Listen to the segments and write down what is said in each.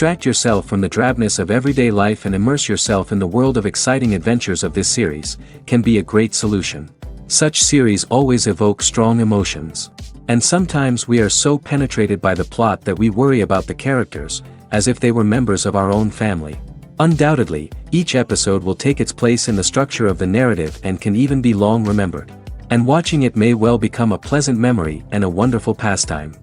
Distract yourself from the drabness of everyday life and immerse yourself in the world of exciting adventures of this series, can be a great solution. Such series always evoke strong emotions. And sometimes we are so penetrated by the plot that we worry about the characters, as if they were members of our own family. Undoubtedly, each episode will take its place in the structure of the narrative and can even be long remembered. And watching it may well become a pleasant memory and a wonderful pastime.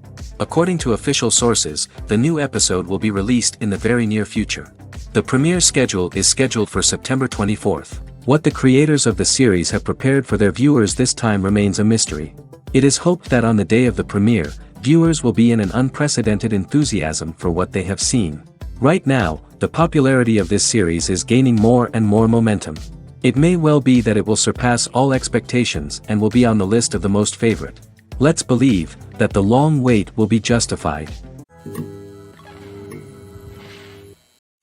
According to official sources, the new episode will be released in the very near future. The premiere schedule is scheduled for September 24th. What the creators of the series have prepared for their viewers this time remains a mystery. It is hoped that on the day of the premiere, viewers will be in an unprecedented enthusiasm for what they have seen. Right now, the popularity of this series is gaining more and more momentum. It may well be that it will surpass all expectations and will be on the list of the most favorite. Let's believe that the long wait will be justified.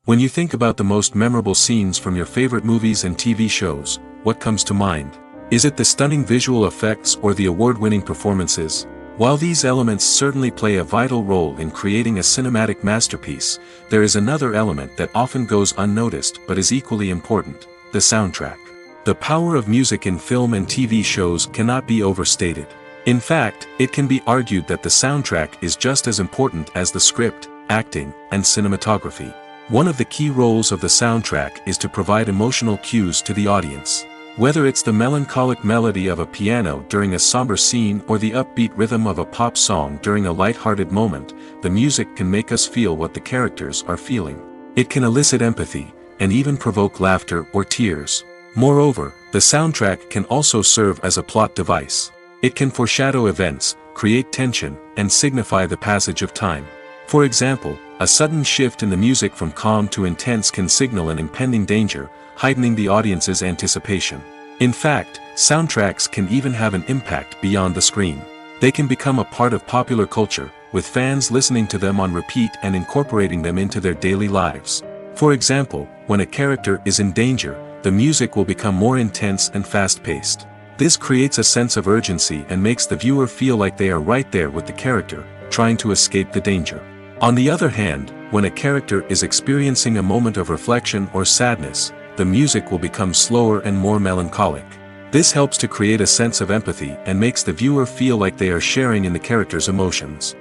When you think about the most memorable scenes from your favorite movies and TV shows, what comes to mind? Is it the stunning visual effects or the award-winning performances? While these elements certainly play a vital role in creating a cinematic masterpiece, there is another element that often goes unnoticed but is equally important: the soundtrack. The power of music in film and TV shows cannot be overstated. In fact, it can be argued that the soundtrack is just as important as the script, acting, and cinematography. One of the key roles of the soundtrack is to provide emotional cues to the audience. Whether it's the melancholic melody of a piano during a somber scene or the upbeat rhythm of a pop song during a light-hearted moment, the music can make us feel what the characters are feeling. It can elicit empathy, and even provoke laughter or tears. Moreover, the soundtrack can also serve as a plot device. It can foreshadow events, create tension, and signify the passage of time. For example, a sudden shift in the music from calm to intense can signal an impending danger, heightening the audience's anticipation. In fact, soundtracks can even have an impact beyond the screen. They can become a part of popular culture, with fans listening to them on repeat and incorporating them into their daily lives. For example, when a character is in danger, the music will become more intense and fast-paced. This creates a sense of urgency and makes the viewer feel like they are right there with the character, trying to escape the danger. On the other hand, when a character is experiencing a moment of reflection or sadness, the music will become slower and more melancholic. This helps to create a sense of empathy and makes the viewer feel like they are sharing in the character's emotions.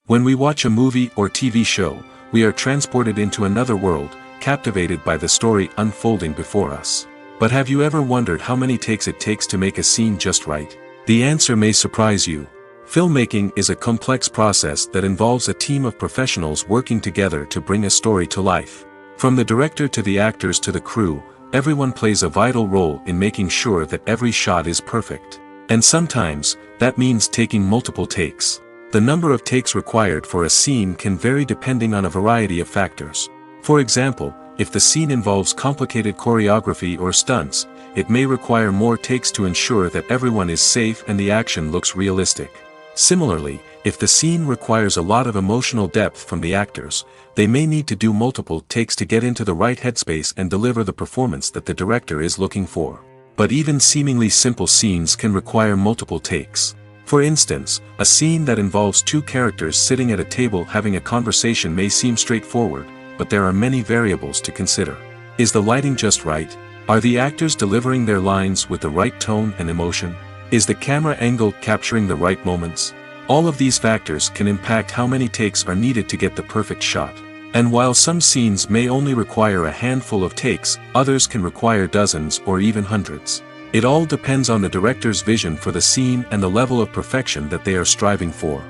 When we watch a movie or TV show, we are transported into another world, captivated by the story unfolding before us. But have you ever wondered how many takes it takes to make a scene just right? The answer may surprise you. Filmmaking is a complex process that involves a team of professionals working together to bring a story to life. From the director to the actors to the crew, everyone plays a vital role in making sure that every shot is perfect. And sometimes, that means taking multiple takes. The number of takes required for a scene can vary depending on a variety of factors. For example, if the scene involves complicated choreography or stunts, it may require more takes to ensure that everyone is safe and the action looks realistic. Similarly, if the scene requires a lot of emotional depth from the actors, they may need to do multiple takes to get into the right headspace and deliver the performance that the director is looking for. But even seemingly simple scenes can require multiple takes. For instance, a scene that involves two characters sitting at a table having a conversation may seem straightforward, but there are many variables to consider. Is the lighting just right? Are the actors delivering their lines with the right tone and emotion? Is the camera angle capturing the right moments? All of these factors can impact how many takes are needed to get the perfect shot. And while some scenes may only require a handful of takes, others can require dozens or even hundreds. It all depends on the director's vision for the scene and the level of perfection that they are striving for.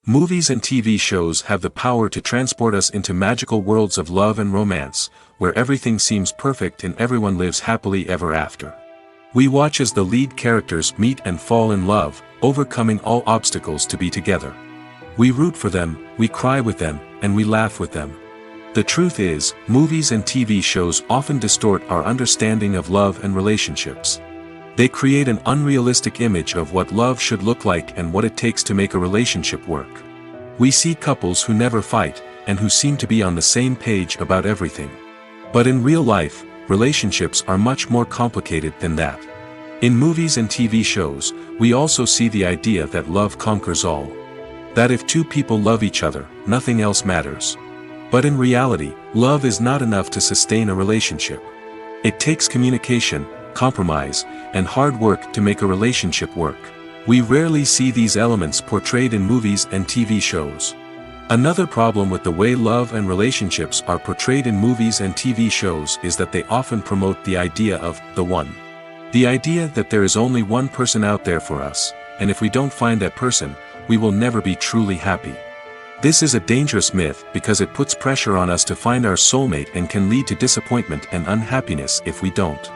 Movies and TV shows have the power to transport us into magical worlds of love and romance, where everything seems perfect and everyone lives happily ever after. We watch as the lead characters meet and fall in love, overcoming all obstacles to be together. We root for them, we cry with them, and we laugh with them. The truth is, movies and TV shows often distort our understanding of love and relationships. They create an unrealistic image of what love should look like and what it takes to make a relationship work. We see couples who never fight, and who seem to be on the same page about everything. But in real life, relationships are much more complicated than that. In movies and TV shows, we also see the idea that love conquers all. That if two people love each other, nothing else matters. But in reality, love is not enough to sustain a relationship. It takes communication, compromise, and hard work to make a relationship work. We rarely see these elements portrayed in movies and TV shows. Another problem with the way love and relationships are portrayed in movies and TV shows is that they often promote the idea of the one. The idea that there is only one person out there for us, and if we don't find that person, we will never be truly happy. This is a dangerous myth because it puts pressure on us to find our soulmate and can lead to disappointment and unhappiness if we don't.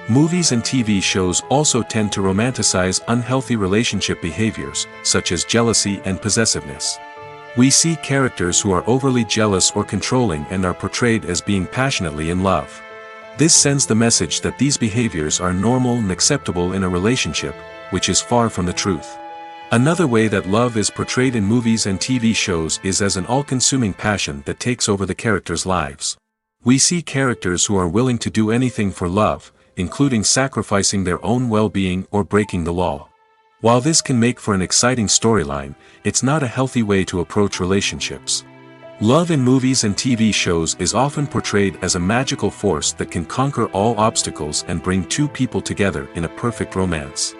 Movies and TV shows also tend to romanticize unhealthy relationship behaviors, such as jealousy and possessiveness. We see characters who are overly jealous or controlling and are portrayed as being passionately in love. This sends the message that these behaviors are normal and acceptable in a relationship, which is far from the truth. Another way that love is portrayed in movies and TV shows is as an all-consuming passion that takes over the characters' lives. We see characters who are willing to do anything for love, including sacrificing their own well-being or breaking the law. While this can make for an exciting storyline, it's not a healthy way to approach relationships. Love in movies and TV shows is often portrayed as a magical force that can conquer all obstacles and bring two people together in a perfect romance.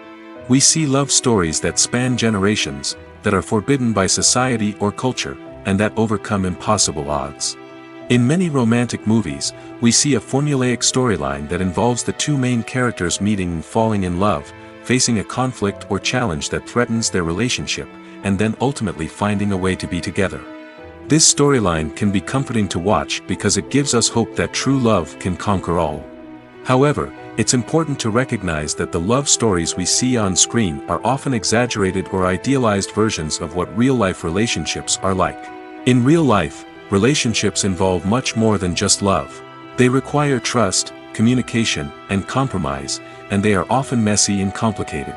We see love stories that span generations, that are forbidden by society or culture, and that overcome impossible odds. In many romantic movies, we see a formulaic storyline that involves the two main characters meeting and falling in love, facing a conflict or challenge that threatens their relationship, and then ultimately finding a way to be together. This storyline can be comforting to watch because it gives us hope that true love can conquer all. However, it's important to recognize that the love stories we see on screen are often exaggerated or idealized versions of what real-life relationships are like. In real life, relationships involve much more than just love. They require trust, communication, and compromise, and they are often messy and complicated.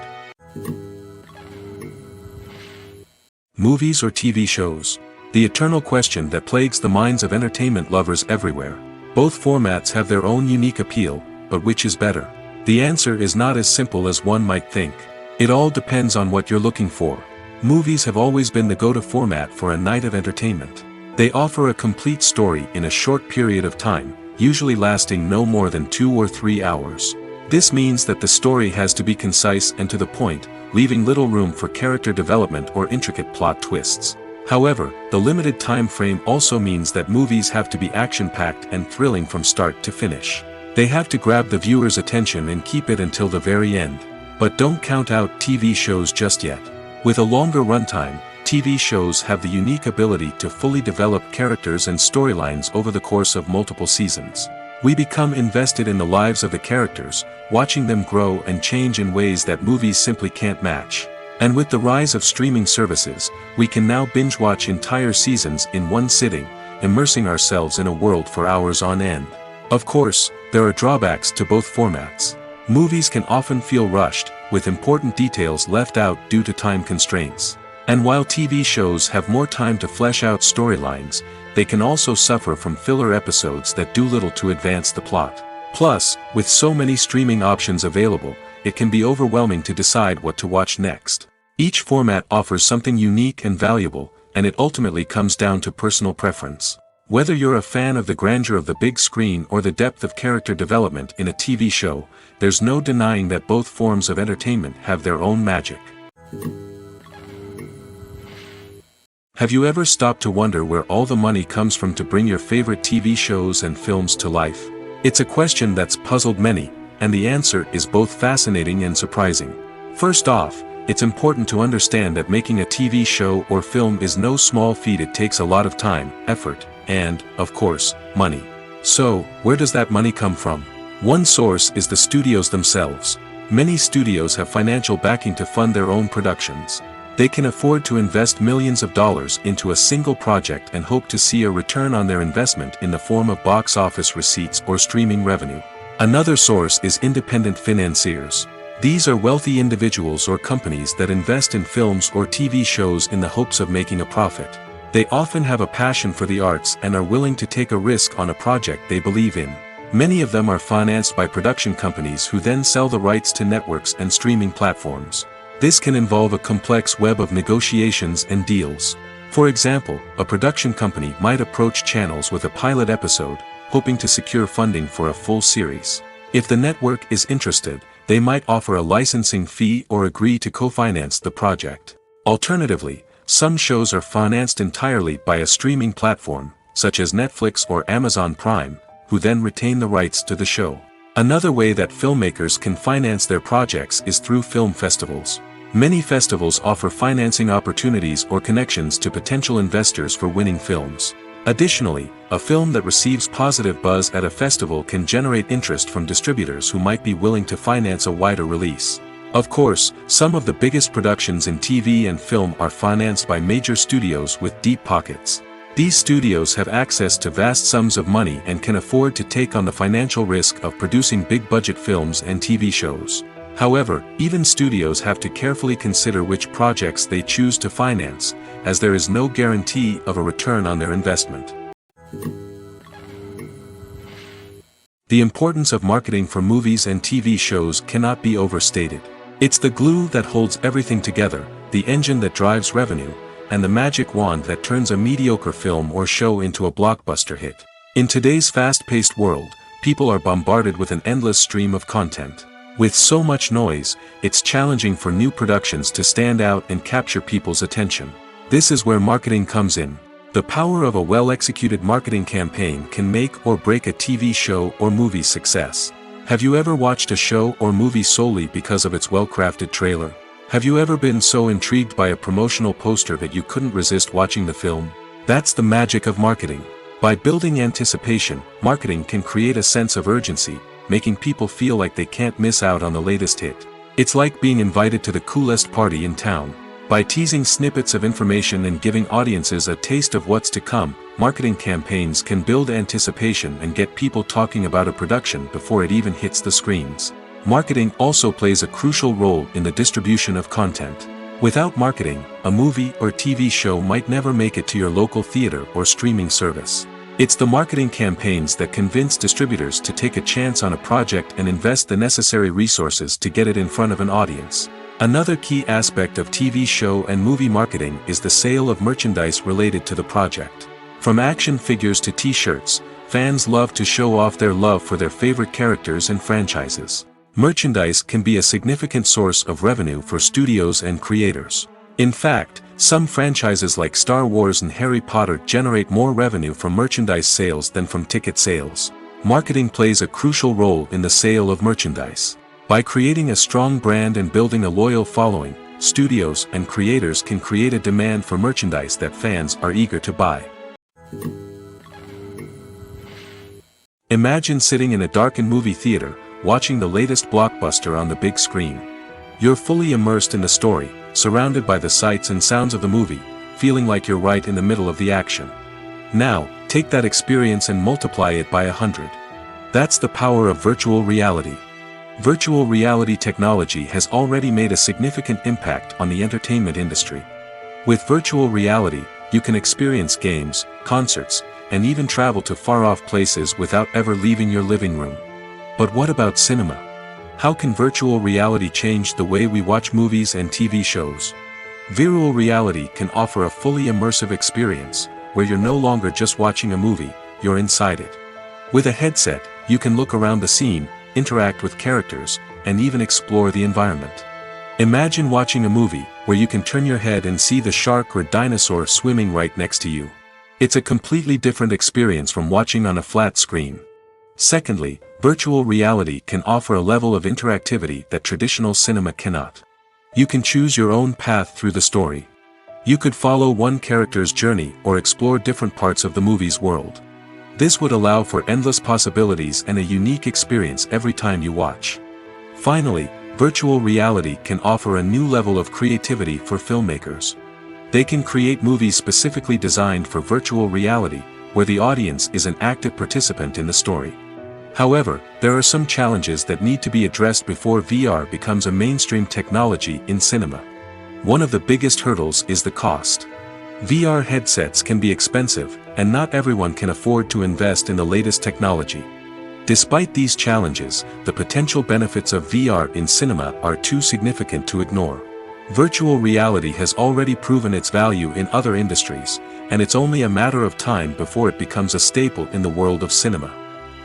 Movies or TV shows? The eternal question that plagues the minds of entertainment lovers everywhere. Both formats have their own unique appeal, but which is better? The answer is not as simple as one might think. It all depends on what you're looking for. Movies have always been the go-to format for a night of entertainment. They offer a complete story in a short period of time, usually lasting no more than 2 or 3 hours. This means that the story has to be concise and to the point, leaving little room for character development or intricate plot twists. However, the limited time frame also means that movies have to be action-packed and thrilling from start to finish. They have to grab the viewer's attention and keep it until the very end. But don't count out TV shows just yet. With a longer runtime, TV shows have the unique ability to fully develop characters and storylines over the course of multiple seasons. We become invested in the lives of the characters, watching them grow and change in ways that movies simply can't match. And with the rise of streaming services, we can now binge-watch entire seasons in one sitting, immersing ourselves in a world for hours on end. Of course, there are drawbacks to both formats. Movies can often feel rushed, with important details left out due to time constraints. And while TV shows have more time to flesh out storylines, they can also suffer from filler episodes that do little to advance the plot. Plus, with so many streaming options available, it can be overwhelming to decide what to watch next. Each format offers something unique and valuable, and it ultimately comes down to personal preference. Whether you're a fan of the grandeur of the big screen or the depth of character development in a TV show, there's no denying that both forms of entertainment have their own magic. Have you ever stopped to wonder where all the money comes from to bring your favorite TV shows and films to life? It's a question that's puzzled many, and the answer is both fascinating and surprising. First off, it's important to understand that making a TV show or film is no small feat. It takes a lot of time, effort, and, of course, money. So, where does that money come from? One source is the studios themselves. Many studios have financial backing to fund their own productions. They can afford to invest millions of dollars into a single project and hope to see a return on their investment in the form of box office receipts or streaming revenue. Another source is independent financiers. These are wealthy individuals or companies that invest in films or TV shows in the hopes of making a profit. They often have a passion for the arts and are willing to take a risk on a project they believe in. Many of them are financed by production companies who then sell the rights to networks and streaming platforms. This can involve a complex web of negotiations and deals. For example, a production company might approach channels with a pilot episode, hoping to secure funding for a full series. If the network is interested, they might offer a licensing fee or agree to co-finance the project. Alternatively, some shows are financed entirely by a streaming platform, such as Netflix or Amazon Prime, who then retain the rights to the show. Another way that filmmakers can finance their projects is through film festivals. Many festivals offer financing opportunities or connections to potential investors for winning films. Additionally, a film that receives positive buzz at a festival can generate interest from distributors who might be willing to finance a wider release. Of course, some of the biggest productions in TV and film are financed by major studios with deep pockets. These studios have access to vast sums of money and can afford to take on the financial risk of producing big-budget films and TV shows. However, even studios have to carefully consider which projects they choose to finance, as there is no guarantee of a return on their investment. The importance of marketing for movies and TV shows cannot be overstated. It's the glue that holds everything together, the engine that drives revenue, and the magic wand that turns a mediocre film or show into a blockbuster hit. In today's fast-paced world, people are bombarded with an endless stream of content. With so much noise, it's challenging for new productions to stand out and capture people's attention. This is where marketing comes in. The power of a well-executed marketing campaign can make or break a TV show or movie's success. Have you ever watched a show or movie solely because of its well-crafted trailer? Have you ever been so intrigued by a promotional poster that you couldn't resist watching the film? That's the magic of marketing. By building anticipation, marketing can create a sense of urgency, making people feel like they can't miss out on the latest hit. It's like being invited to the coolest party in town. By teasing snippets of information and giving audiences a taste of what's to come, marketing campaigns can build anticipation and get people talking about a production before it even hits the screens. Marketing also plays a crucial role in the distribution of content. Without marketing, a movie or TV show might never make it to your local theater or streaming service. It's the marketing campaigns that convince distributors to take a chance on a project and invest the necessary resources to get it in front of an audience. Another key aspect of TV show and movie marketing is the sale of merchandise related to the project. From action figures to t-shirts, fans love to show off their love for their favorite characters and franchises. Merchandise can be a significant source of revenue for studios and creators. In fact, some franchises like Star Wars and Harry Potter generate more revenue from merchandise sales than from ticket sales. Marketing plays a crucial role in the sale of merchandise. By creating a strong brand and building a loyal following, studios and creators can create a demand for merchandise that fans are eager to buy. Imagine sitting in a darkened movie theater, watching the latest blockbuster on the big screen. You're fully immersed in the story, surrounded by the sights and sounds of the movie, feeling like you're right in the middle of the action. Now, take that experience and multiply it by 100. That's the power of virtual reality. Virtual reality technology has already made a significant impact on the entertainment industry. With virtual reality, you can experience games, concerts, and even travel to far-off places without ever leaving your living room. But what about cinema? How can virtual reality change the way we watch movies and TV shows? Virtual reality can offer a fully immersive experience, where you're no longer just watching a movie, you're inside it. With a headset, you can look around the scene, interact with characters, and even explore the environment. Imagine watching a movie, where you can turn your head and see the shark or dinosaur swimming right next to you. It's a completely different experience from watching on a flat screen. Secondly, virtual reality can offer a level of interactivity that traditional cinema cannot. You can choose your own path through the story. You could follow one character's journey or explore different parts of the movie's world. This would allow for endless possibilities and a unique experience every time you watch. Finally, virtual reality can offer a new level of creativity for filmmakers. They can create movies specifically designed for virtual reality, where the audience is an active participant in the story. However, there are some challenges that need to be addressed before VR becomes a mainstream technology in cinema. One of the biggest hurdles is the cost. VR headsets can be expensive, and not everyone can afford to invest in the latest technology. Despite these challenges, the potential benefits of VR in cinema are too significant to ignore. Virtual reality has already proven its value in other industries, and it's only a matter of time before it becomes a staple in the world of cinema.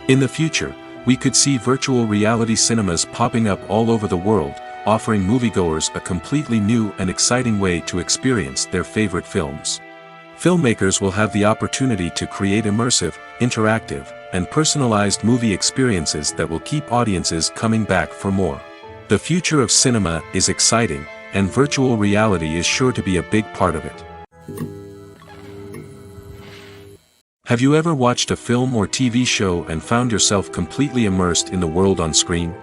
In the future, we could see virtual reality cinemas popping up all over the world, offering moviegoers a completely new and exciting way to experience their favorite films. Filmmakers will have the opportunity to create immersive, interactive, and personalized movie experiences that will keep audiences coming back for more. The future of cinema is exciting, and virtual reality is sure to be a big part of it. Have you ever watched a film or TV show and found yourself completely immersed in the world on screen?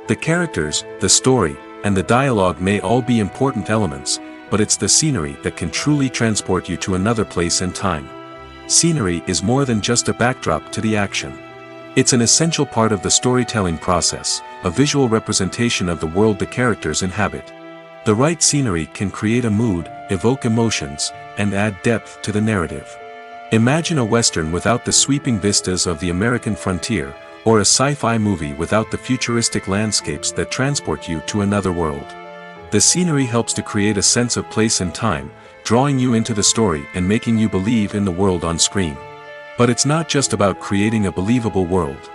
The characters, the story, and the dialogue may all be important elements, but it's the scenery that can truly transport you to another place and time. Scenery is more than just a backdrop to the action. It's an essential part of the storytelling process, a visual representation of the world the characters inhabit. The right scenery can create a mood, evoke emotions, and add depth to the narrative. Imagine a Western without the sweeping vistas of the American frontier, or a sci-fi movie without the futuristic landscapes that transport you to another world. The scenery helps to create a sense of place and time, drawing you into the story and making you believe in the world on screen. But it's not just about creating a believable world.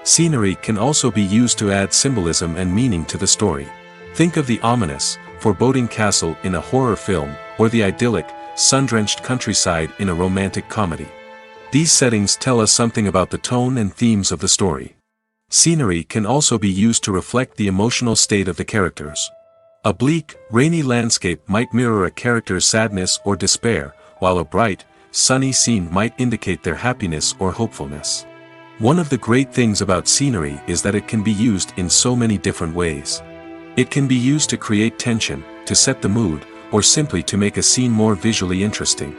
Scenery can also be used to add symbolism and meaning to the story. Think of the ominous, foreboding castle in a horror film, or the idyllic, sun-drenched countryside in a romantic comedy. These settings tell us something about the tone and themes of the story. Scenery can also be used to reflect the emotional state of the characters. A bleak, rainy landscape might mirror a character's sadness or despair, while a bright, sunny scene might indicate their happiness or hopefulness. One of the great things about scenery is that it can be used in so many different ways. It can be used to create tension, to set the mood, or simply to make a scene more visually interesting.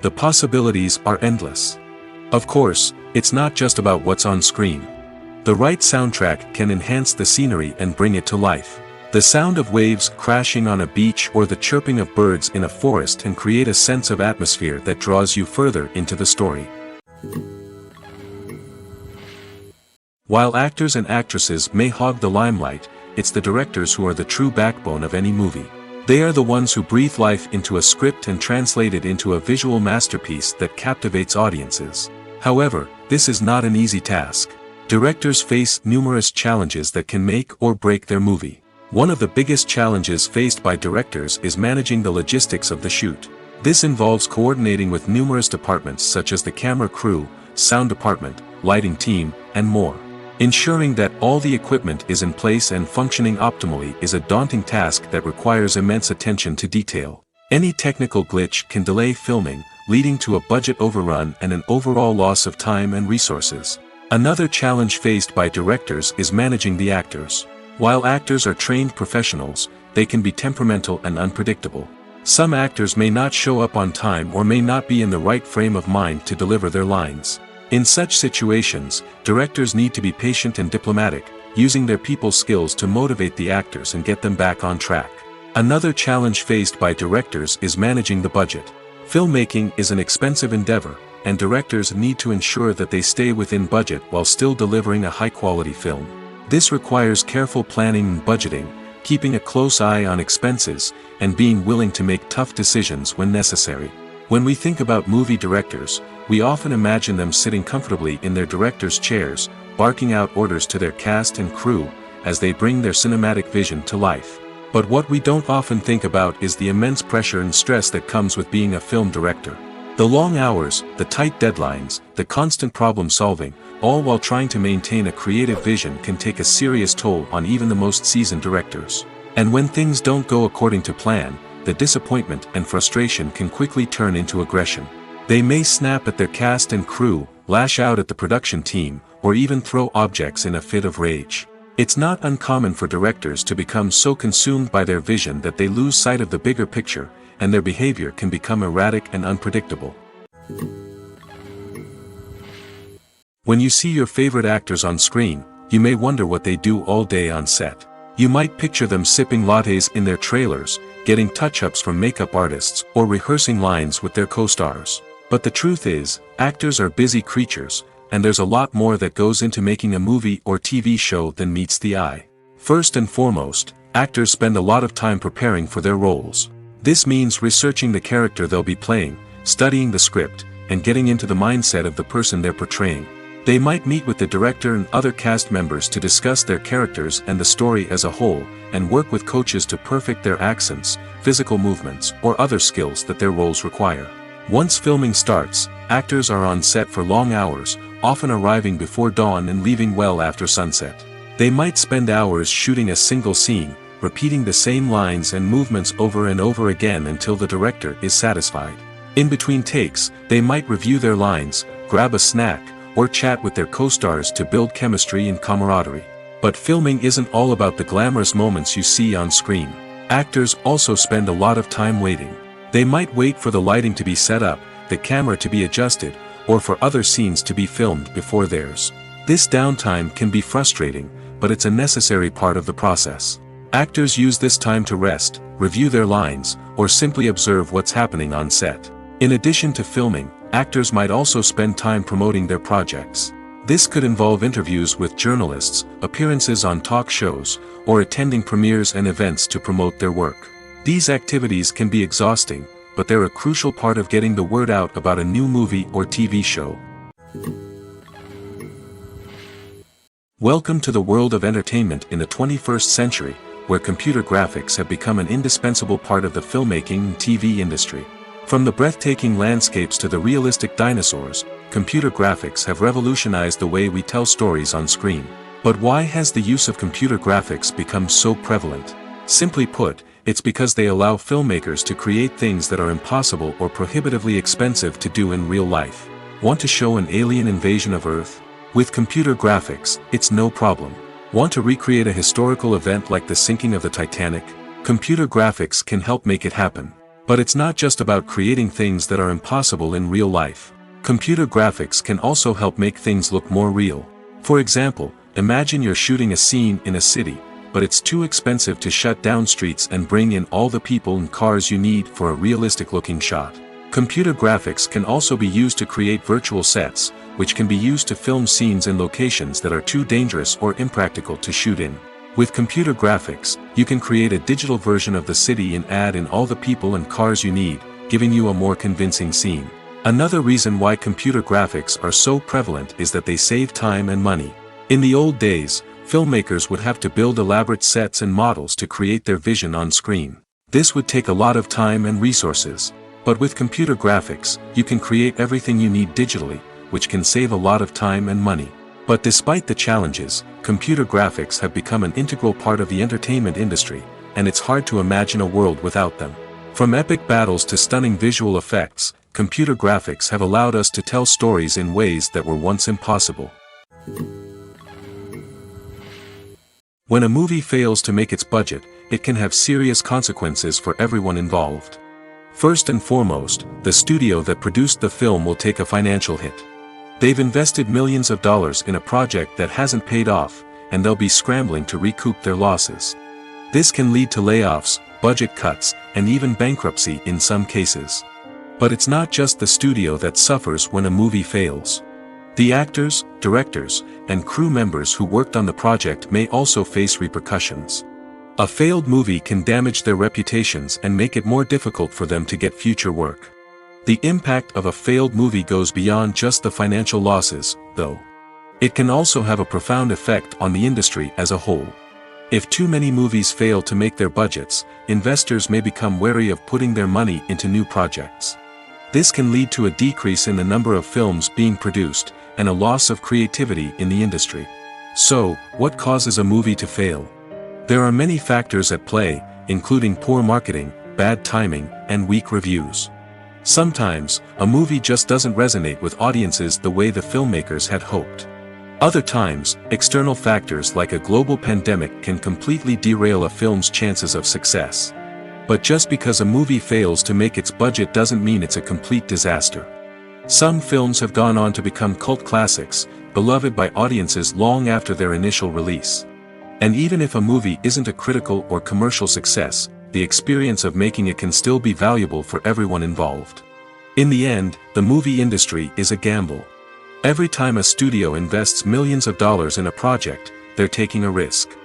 The possibilities are endless. Of course, it's not just about what's on screen. The right soundtrack can enhance the scenery and bring it to life. The sound of waves crashing on a beach or the chirping of birds in a forest can create a sense of atmosphere that draws you further into the story. While actors and actresses may hog the limelight, it's the directors who are the true backbone of any movie. They are the ones who breathe life into a script and translate it into a visual masterpiece that captivates audiences. However, this is not an easy task. Directors face numerous challenges that can make or break their movie. One of the biggest challenges faced by directors is managing the logistics of the shoot. This involves coordinating with numerous departments such as the camera crew, sound department, lighting team, and more. Ensuring that all the equipment is in place and functioning optimally is a daunting task that requires immense attention to detail. Any technical glitch can delay filming, leading to a budget overrun and an overall loss of time and resources. Another challenge faced by directors is managing the actors. While actors are trained professionals, they can be temperamental and unpredictable. Some actors may not show up on time or may not be in the right frame of mind to deliver their lines. In such situations, directors need to be patient and diplomatic, using their people skills to motivate the actors and get them back on track. Another challenge faced by directors is managing the budget. Filmmaking is an expensive endeavor, and directors need to ensure that they stay within budget while still delivering a high-quality film. This requires careful planning and budgeting, keeping a close eye on expenses, and being willing to make tough decisions when necessary. When we think about movie directors, we often imagine them sitting comfortably in their director's chairs, barking out orders to their cast and crew, as they bring their cinematic vision to life. But what we don't often think about is the immense pressure and stress that comes with being a film director. The long hours, the tight deadlines, the constant problem solving, all while trying to maintain a creative vision can take a serious toll on even the most seasoned directors. And when things don't go according to plan, the disappointment and frustration can quickly turn into aggression. They may snap at their cast and crew, lash out at the production team, or even throw objects in a fit of rage. It's not uncommon for directors to become so consumed by their vision that they lose sight of the bigger picture, and their behavior can become erratic and unpredictable. When you see your favorite actors on screen, you may wonder what they do all day on set. You might picture them sipping lattes in their trailers, getting touch-ups from makeup artists, or rehearsing lines with their co-stars. But the truth is, actors are busy creatures, and there's a lot more that goes into making a movie or TV show than meets the eye. First and foremost, actors spend a lot of time preparing for their roles. This means researching the character they'll be playing, studying the script, and getting into the mindset of the person they're portraying. They might meet with the director and other cast members to discuss their characters and the story as a whole, and work with coaches to perfect their accents, physical movements, or other skills that their roles require. Once filming starts, actors are on set for long hours, often arriving before dawn and leaving well after sunset. They might spend hours shooting a single scene, repeating the same lines and movements over and over again until the director is satisfied. In between takes, they might review their lines, grab a snack, or chat with their co-stars to build chemistry and camaraderie. But filming isn't all about the glamorous moments you see on screen. Actors also spend a lot of time waiting. They might wait for the lighting to be set up, the camera to be adjusted, or for other scenes to be filmed before theirs. This downtime can be frustrating, but it's a necessary part of the process. Actors use this time to rest, review their lines, or simply observe what's happening on set. In addition to filming, actors might also spend time promoting their projects. This could involve interviews with journalists, appearances on talk shows, or attending premieres and events to promote their work. These activities can be exhausting, but they're a crucial part of getting the word out about a new movie or TV show. Welcome to the world of entertainment in the 21st century, where computer graphics have become an indispensable part of the filmmaking and TV industry. From the breathtaking landscapes to the realistic dinosaurs, computer graphics have revolutionized the way we tell stories on screen. But why has the use of computer graphics become so prevalent? Simply put, it's because they allow filmmakers to create things that are impossible or prohibitively expensive to do in real life. Want to show an alien invasion of Earth? With computer graphics, it's no problem. Want to recreate a historical event like the sinking of the Titanic? Computer graphics can help make it happen. But it's not just about creating things that are impossible in real life. Computer graphics can also help make things look more real. For example, imagine you're shooting a scene in a city, but it's too expensive to shut down streets and bring in all the people and cars you need for a realistic-looking shot. Computer graphics can also be used to create virtual sets, which can be used to film scenes in locations that are too dangerous or impractical to shoot in. With computer graphics, you can create a digital version of the city and add in all the people and cars you need, giving you a more convincing scene. Another reason why computer graphics are so prevalent is that they save time and money. In the old days, filmmakers would have to build elaborate sets and models to create their vision on screen. This would take a lot of time and resources. But with computer graphics, you can create everything you need digitally, which can save a lot of time and money. But despite the challenges, computer graphics have become an integral part of the entertainment industry, and it's hard to imagine a world without them. From epic battles to stunning visual effects, computer graphics have allowed us to tell stories in ways that were once impossible. When a movie fails to make its budget, it can have serious consequences for everyone involved. First and foremost, the studio that produced the film will take a financial hit. They've invested millions of dollars in a project that hasn't paid off, and they'll be scrambling to recoup their losses. This can lead to layoffs, budget cuts, and even bankruptcy in some cases. But it's not just the studio that suffers when a movie fails. The actors, directors, and crew members who worked on the project may also face repercussions. A failed movie can damage their reputations and make it more difficult for them to get future work. The impact of a failed movie goes beyond just the financial losses, though. It can also have a profound effect on the industry as a whole. If too many movies fail to make their budgets, investors may become wary of putting their money into new projects. This can lead to a decrease in the number of films being produced, and a loss of creativity in the industry. So, what causes a movie to fail? There are many factors at play, including poor marketing, bad timing, and weak reviews. Sometimes, a movie just doesn't resonate with audiences the way the filmmakers had hoped. Other times, external factors like a global pandemic can completely derail a film's chances of success. But just because a movie fails to make its budget doesn't mean it's a complete disaster. Some films have gone on to become cult classics, beloved by audiences long after their initial release. And even if a movie isn't a critical or commercial success, the experience of making it can still be valuable for everyone involved. In the end, the movie industry is a gamble. Every time a studio invests millions of dollars in a project, they're taking a risk.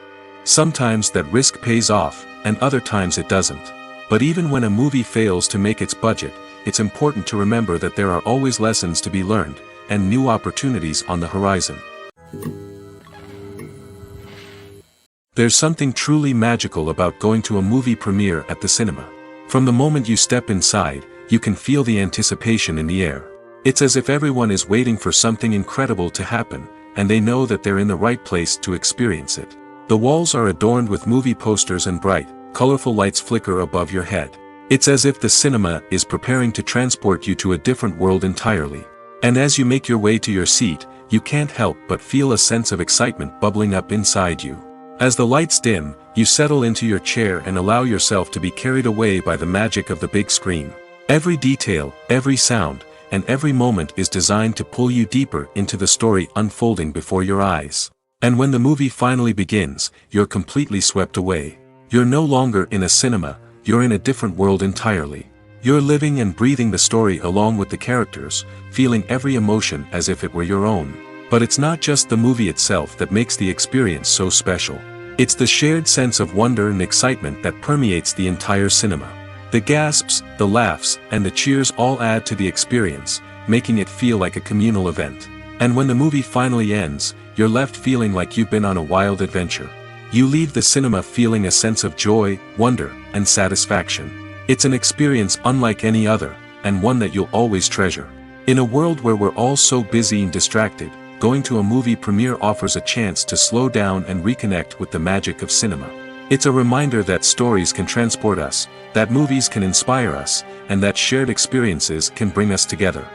Sometimes that risk pays off, and other times it doesn't. But even when a movie fails to make its budget, it's important to remember that there are always lessons to be learned, and new opportunities on the horizon. There's something truly magical about going to a movie premiere at the cinema. From the moment you step inside, you can feel the anticipation in the air. It's as if everyone is waiting for something incredible to happen, and they know that they're in the right place to experience it. The walls are adorned with movie posters and bright, colorful lights flicker above your head. It's as if the cinema is preparing to transport you to a different world entirely. And as you make your way to your seat, you can't help but feel a sense of excitement bubbling up inside you. As the lights dim, you settle into your chair and allow yourself to be carried away by the magic of the big screen. Every detail, every sound, and every moment is designed to pull you deeper into the story unfolding before your eyes. And when the movie finally begins, you're completely swept away. You're no longer in a cinema, you're in a different world entirely. You're living and breathing the story along with the characters, feeling every emotion as if it were your own. But it's not just the movie itself that makes the experience so special. It's the shared sense of wonder and excitement that permeates the entire cinema. The gasps, the laughs, and the cheers all add to the experience, making it feel like a communal event. And when the movie finally ends, you're left feeling like you've been on a wild adventure. You leave the cinema feeling a sense of joy, wonder, and satisfaction. It's an experience unlike any other, and one that you'll always treasure. In a world where we're all so busy and distracted, going to a movie premiere offers a chance to slow down and reconnect with the magic of cinema. It's a reminder that stories can transport us, that movies can inspire us, and that shared experiences can bring us together.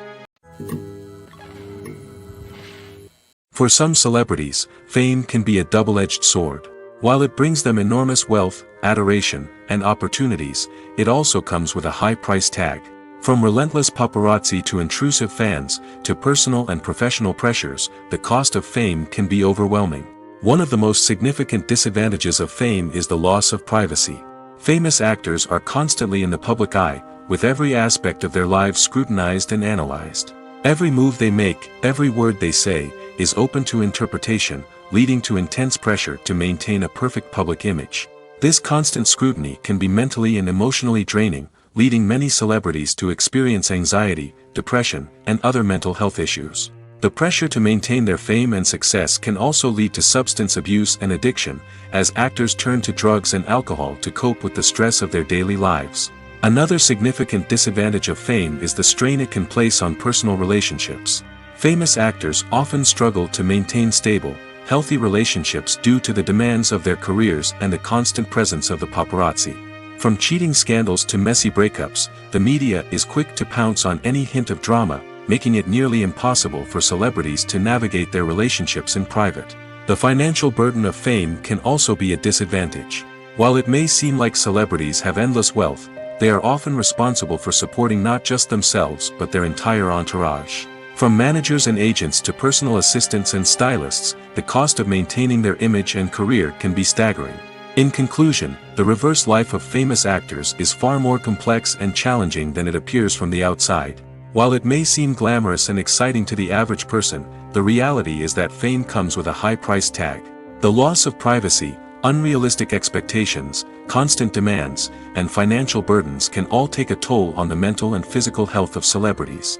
For some celebrities, fame can be a double-edged sword. While it brings them enormous wealth, adoration, and opportunities, it also comes with a high price tag. From relentless paparazzi to intrusive fans, to personal and professional pressures, the cost of fame can be overwhelming. One of the most significant disadvantages of fame is the loss of privacy. Famous actors are constantly in the public eye, with every aspect of their lives scrutinized and analyzed. Every move they make, every word they say, is open to interpretation, leading to intense pressure to maintain a perfect public image. This constant scrutiny can be mentally and emotionally draining, leading many celebrities to experience anxiety, depression, and other mental health issues. The pressure to maintain their fame and success can also lead to substance abuse and addiction, as actors turn to drugs and alcohol to cope with the stress of their daily lives. Another significant disadvantage of fame is the strain it can place on personal relationships. Famous actors often struggle to maintain stable, healthy relationships due to the demands of their careers and the constant presence of the paparazzi. From cheating scandals to messy breakups, the media is quick to pounce on any hint of drama, making it nearly impossible for celebrities to navigate their relationships in private. The financial burden of fame can also be a disadvantage. While it may seem like celebrities have endless wealth, they are often responsible for supporting not just themselves but their entire entourage. From managers and agents to personal assistants and stylists, the cost of maintaining their image and career can be staggering. In conclusion, the reverse life of famous actors is far more complex and challenging than it appears from the outside. While it may seem glamorous and exciting to the average person, the reality is that fame comes with a high price tag. The loss of privacy, unrealistic expectations, constant demands, and financial burdens can all take a toll on the mental and physical health of celebrities.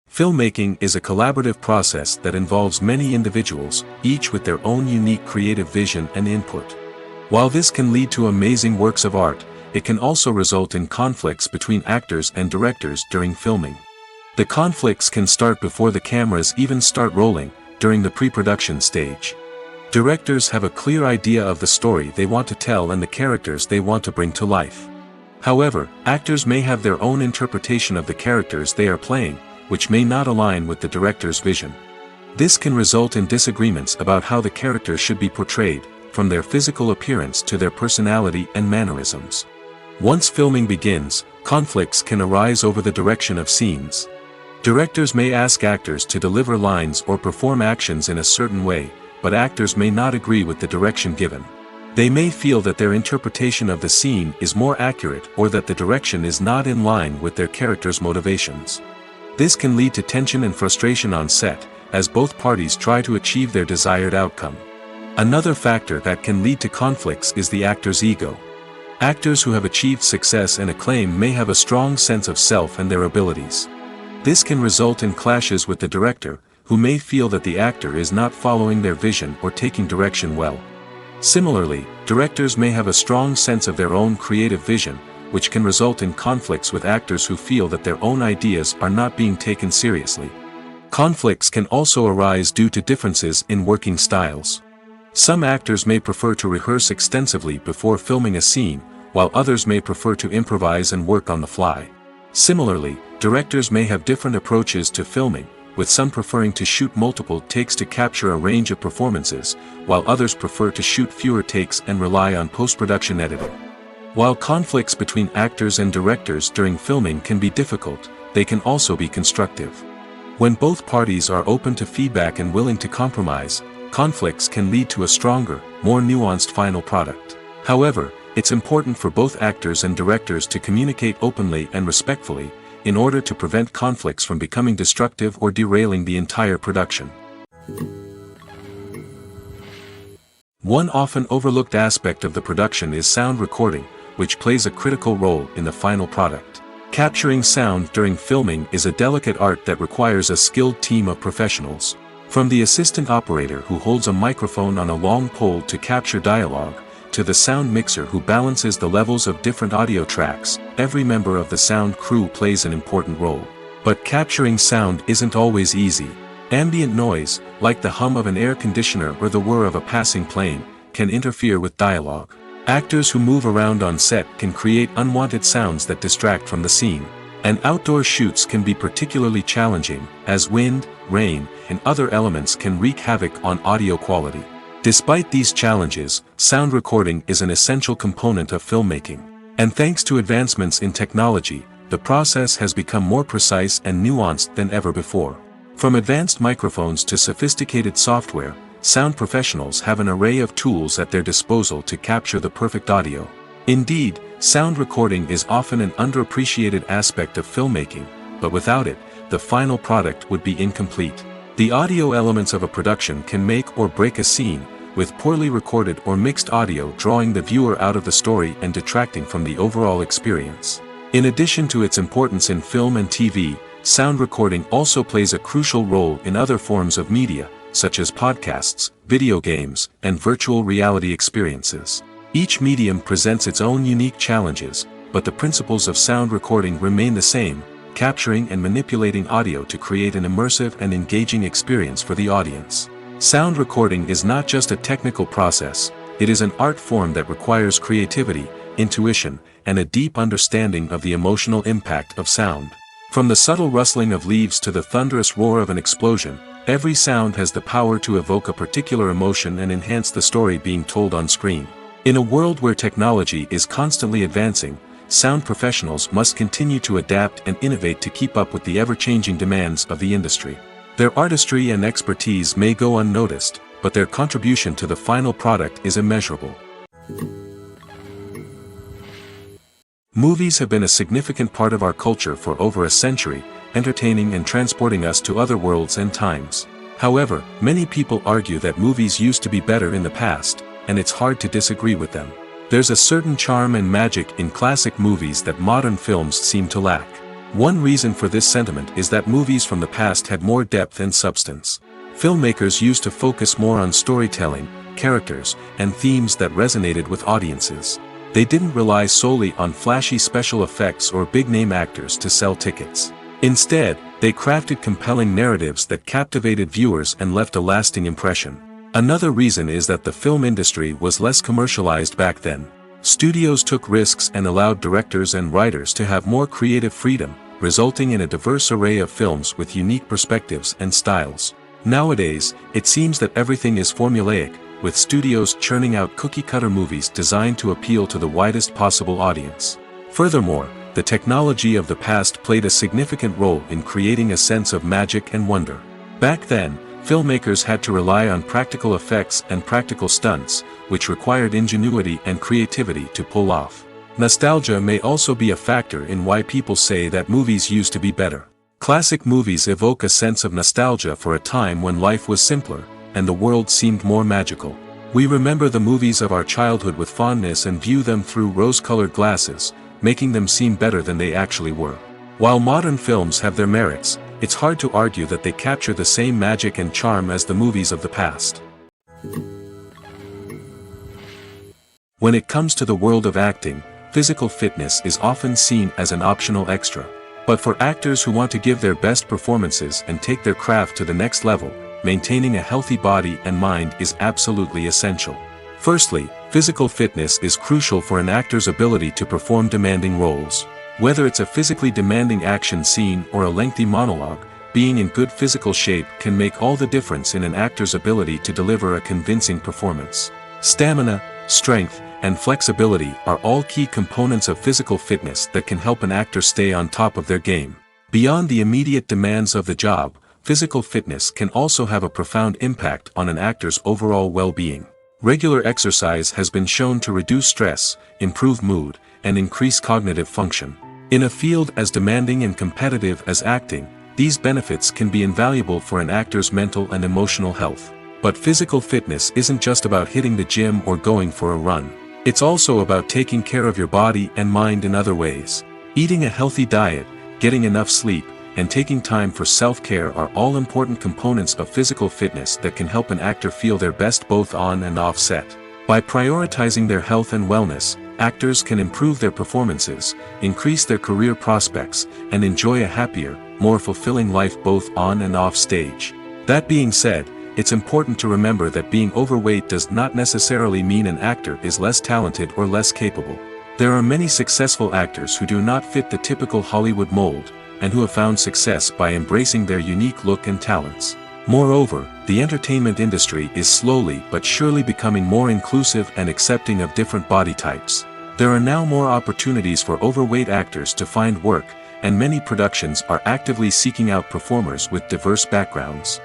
Filmmaking is a collaborative process that involves many individuals, each with their own unique creative vision and input. While this can lead to amazing works of art, it can also result in conflicts between actors and directors during filming. The conflicts can start before the cameras even start rolling, during the pre-production stage. Directors have a clear idea of the story they want to tell and the characters they want to bring to life. However, actors may have their own interpretation of the characters they are playing, which may not align with the director's vision. This can result in disagreements about how the characters should be portrayed, from their physical appearance to their personality and mannerisms. Once filming begins, conflicts can arise over the direction of scenes. Directors may ask actors to deliver lines or perform actions in a certain way, but actors may not agree with the direction given. They may feel that their interpretation of the scene is more accurate or that the direction is not in line with their character's motivations. This can lead to tension and frustration on set, as both parties try to achieve their desired outcome. Another factor that can lead to conflicts is the actor's ego. Actors who have achieved success and acclaim may have a strong sense of self and their abilities. This can result in clashes with the director, who may feel that the actor is not following their vision or taking direction well. Similarly, directors may have a strong sense of their own creative vision, which can result in conflicts with actors who feel that their own ideas are not being taken seriously. Conflicts can also arise due to differences in working styles. Some actors may prefer to rehearse extensively before filming a scene, while others may prefer to improvise and work on the fly. Similarly, directors may have different approaches to filming, with some preferring to shoot multiple takes to capture a range of performances, while others prefer to shoot fewer takes and rely on post-production editing. While conflicts between actors and directors during filming can be difficult, they can also be constructive. When both parties are open to feedback and willing to compromise, conflicts can lead to a stronger, more nuanced final product. However, it's important for both actors and directors to communicate openly and respectfully, in order to prevent conflicts from becoming destructive or derailing the entire production. One often overlooked aspect of the production is sound recording, which plays a critical role in the final product. Capturing sound during filming is a delicate art that requires a skilled team of professionals. From the assistant operator who holds a microphone on a long pole to capture dialogue, to the sound mixer who balances the levels of different audio tracks, every member of the sound crew plays an important role. But capturing sound isn't always easy. Ambient noise, like the hum of an air conditioner or the whir of a passing plane, can interfere with dialogue. Actors who move around on set can create unwanted sounds that distract from the scene. And outdoor shoots can be particularly challenging, as wind, rain, and other elements can wreak havoc on audio quality. Despite these challenges, sound recording is an essential component of filmmaking. And thanks to advancements in technology, the process has become more precise and nuanced than ever before. From advanced microphones to sophisticated software, sound professionals have an array of tools at their disposal to capture the perfect audio. Indeed, sound recording is often an underappreciated aspect of filmmaking, but without it, the final product would be incomplete. The audio elements of a production can make or break a scene, with poorly recorded or mixed audio drawing the viewer out of the story and detracting from the overall experience. In addition to its importance in film and TV, sound recording also plays a crucial role in other forms of media, such as podcasts, video games, and virtual reality experiences. Each medium presents its own unique challenges, but the principles of sound recording remain the same: capturing and manipulating audio to create an immersive and engaging experience for the audience. Sound recording is not just a technical process, it is an art form that requires creativity, intuition, and a deep understanding of the emotional impact of sound. From the subtle rustling of leaves to the thunderous roar of an explosion, every sound has the power to evoke a particular emotion and enhance the story being told on screen. In a world where technology is constantly advancing, sound professionals must continue to adapt and innovate to keep up with the ever-changing demands of the industry. Their artistry and expertise may go unnoticed, but their contribution to the final product is immeasurable. Movies have been a significant part of our culture for over a century, entertaining and transporting us to other worlds and times. However, many people argue that movies used to be better in the past, and it's hard to disagree with them. There's a certain charm and magic in classic movies that modern films seem to lack. One reason for this sentiment is that movies from the past had more depth and substance. Filmmakers used to focus more on storytelling, characters, and themes that resonated with audiences. They didn't rely solely on flashy special effects or big-name actors to sell tickets. Instead, they crafted compelling narratives that captivated viewers and left a lasting impression. Another reason is that the film industry was less commercialized back then. Studios took risks and allowed directors and writers to have more creative freedom, resulting in a diverse array of films with unique perspectives and styles. Nowadays, it seems that everything is formulaic, with studios churning out cookie-cutter movies designed to appeal to the widest possible audience. Furthermore, the technology of the past played a significant role in creating a sense of magic and wonder. Back then, filmmakers had to rely on practical effects and practical stunts, which required ingenuity and creativity to pull off. Nostalgia may also be a factor in why people say that movies used to be better. Classic movies evoke a sense of nostalgia for a time when life was simpler, and the world seemed more magical. We remember the movies of our childhood with fondness and view them through rose-colored glasses, making them seem better than they actually were. While modern films have their merits, it's hard to argue that they capture the same magic and charm as the movies of the past. When it comes to the world of acting, physical fitness is often seen as an optional extra. But for actors who want to give their best performances and take their craft to the next level, maintaining a healthy body and mind is absolutely essential. Firstly, physical fitness is crucial for an actor's ability to perform demanding roles. Whether it's a physically demanding action scene or a lengthy monologue, being in good physical shape can make all the difference in an actor's ability to deliver a convincing performance. Stamina, strength, and flexibility are all key components of physical fitness that can help an actor stay on top of their game. Beyond the immediate demands of the job, physical fitness can also have a profound impact on an actor's overall well-being. Regular exercise has been shown to reduce stress, improve mood, and increase cognitive function. In a field as demanding and competitive as acting, these benefits can be invaluable for an actor's mental and emotional health. But physical fitness isn't just about hitting the gym or going for a run. It's also about taking care of your body and mind in other ways. Eating a healthy diet, getting enough sleep, and taking time for self-care are all important components of physical fitness that can help an actor feel their best both on and off set. By prioritizing their health and wellness, actors can improve their performances, increase their career prospects, and enjoy a happier, more fulfilling life both on and off stage. That being said, it's important to remember that being overweight does not necessarily mean an actor is less talented or less capable. There are many successful actors who do not fit the typical Hollywood mold, and who have found success by embracing their unique look and talents. Moreover, the entertainment industry is slowly but surely becoming more inclusive and accepting of different body types. There are now more opportunities for overweight actors to find work, and many productions are actively seeking out performers with diverse backgrounds.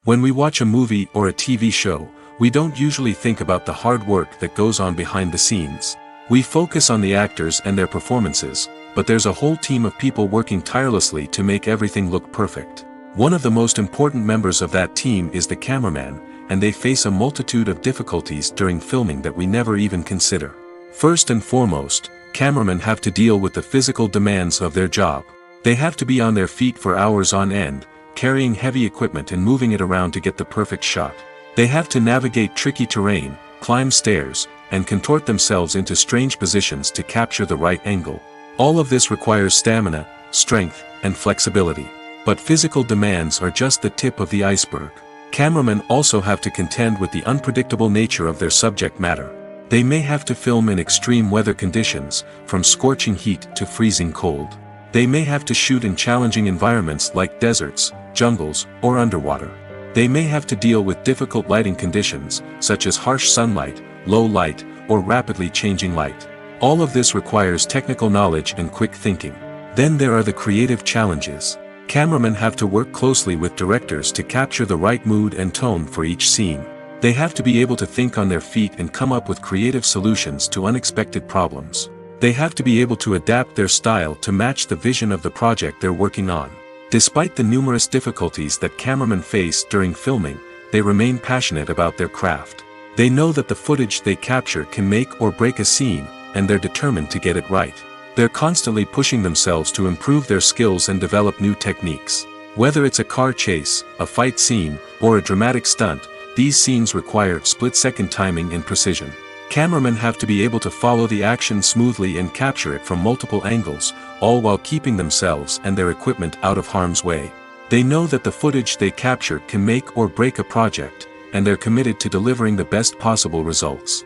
When we watch a movie or a TV show, we don't usually think about the hard work that goes on behind the scenes. We focus on the actors and their performances, but there's a whole team of people working tirelessly to make everything look perfect. One of the most important members of that team is the cameraman, and they face a multitude of difficulties during filming that we never even consider. First and foremost, cameramen have to deal with the physical demands of their job. They have to be on their feet for hours on end, carrying heavy equipment and moving it around to get the perfect shot. They have to navigate tricky terrain, climb stairs, and contort themselves into strange positions to capture the right angle. All of this requires stamina, strength, and flexibility. But physical demands are just the tip of the iceberg. Cameramen also have to contend with the unpredictable nature of their subject matter. They may have to film in extreme weather conditions, from scorching heat to freezing cold. They may have to shoot in challenging environments like deserts, jungles, or underwater. They may have to deal with difficult lighting conditions, such as harsh sunlight, low light, or rapidly changing light. All of this requires technical knowledge and quick thinking. Then there are the creative challenges. Cameramen have to work closely with directors to capture the right mood and tone for each scene. They have to be able to think on their feet and come up with creative solutions to unexpected problems. They have to be able to adapt their style to match the vision of the project they're working on. Despite the numerous difficulties that cameramen face during filming, they remain passionate about their craft. They know that the footage they capture can make or break a scene, and they're determined to get it right. They're constantly pushing themselves to improve their skills and develop new techniques. Whether it's a car chase, a fight scene, or a dramatic stunt, these scenes require split-second timing and precision. Cameramen have to be able to follow the action smoothly and capture it from multiple angles, all while keeping themselves and their equipment out of harm's way. They know that the footage they capture can make or break a project, and they're committed to delivering the best possible results.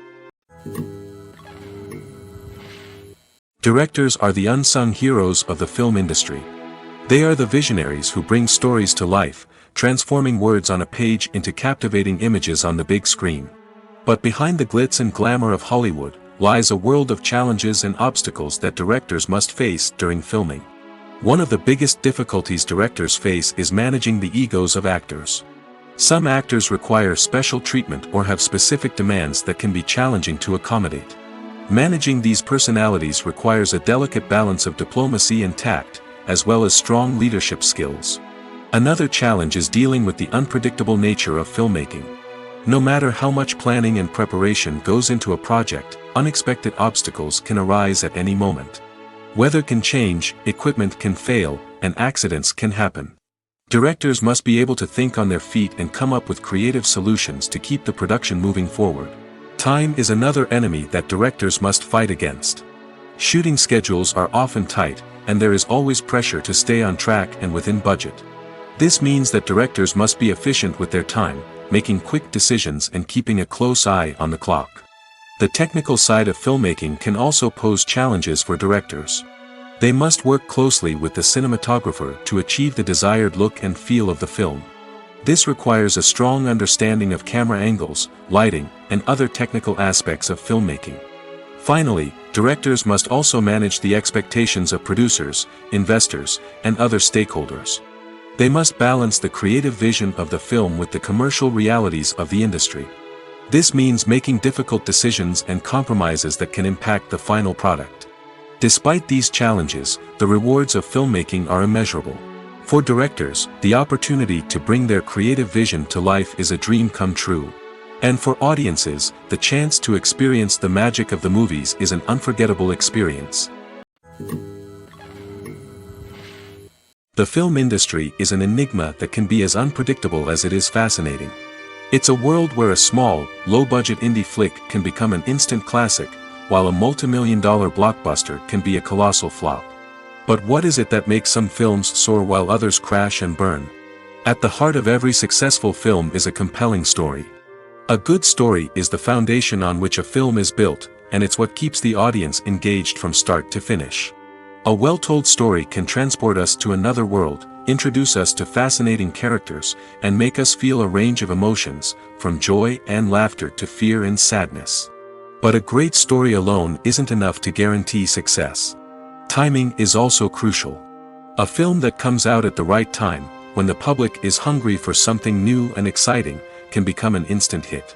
Directors are the unsung heroes of the film industry. They are the visionaries who bring stories to life, transforming words on a page into captivating images on the big screen. But behind the glitz and glamour of Hollywood, lies a world of challenges and obstacles that directors must face during filming. One of the biggest difficulties directors face is managing the egos of actors. Some actors require special treatment or have specific demands that can be challenging to accommodate. Managing these personalities requires a delicate balance of diplomacy and tact, as well as strong leadership skills. Another challenge is dealing with the unpredictable nature of filmmaking. No matter how much planning and preparation goes into a project, unexpected obstacles can arise at any moment. Weather can change, equipment can fail, and accidents can happen. Directors must be able to think on their feet and come up with creative solutions to keep the production moving forward. Time is another enemy that directors must fight against. Shooting schedules are often tight, and there is always pressure to stay on track and within budget. This means that directors must be efficient with their time, making quick decisions and keeping a close eye on the clock. The technical side of filmmaking can also pose challenges for directors. They must work closely with the cinematographer to achieve the desired look and feel of the film. This requires a strong understanding of camera angles, lighting, and other technical aspects of filmmaking. Finally, directors must also manage the expectations of producers, investors, and other stakeholders. They must balance the creative vision of the film with the commercial realities of the industry. This means making difficult decisions and compromises that can impact the final product. Despite these challenges, the rewards of filmmaking are immeasurable. For directors, the opportunity to bring their creative vision to life is a dream come true. And for audiences, the chance to experience the magic of the movies is an unforgettable experience. The film industry is an enigma that can be as unpredictable as it is fascinating. It's a world where a small, low-budget indie flick can become an instant classic, while a multi-million-dollar blockbuster can be a colossal flop. But what is it that makes some films soar while others crash and burn? At the heart of every successful film is a compelling story. A good story is the foundation on which a film is built, and it's what keeps the audience engaged from start to finish. A well-told story can transport us to another world, introduce us to fascinating characters, and make us feel a range of emotions, from joy and laughter to fear and sadness. But a great story alone isn't enough to guarantee success. Timing is also crucial. A film that comes out at the right time, when the public is hungry for something new and exciting, can become an instant hit.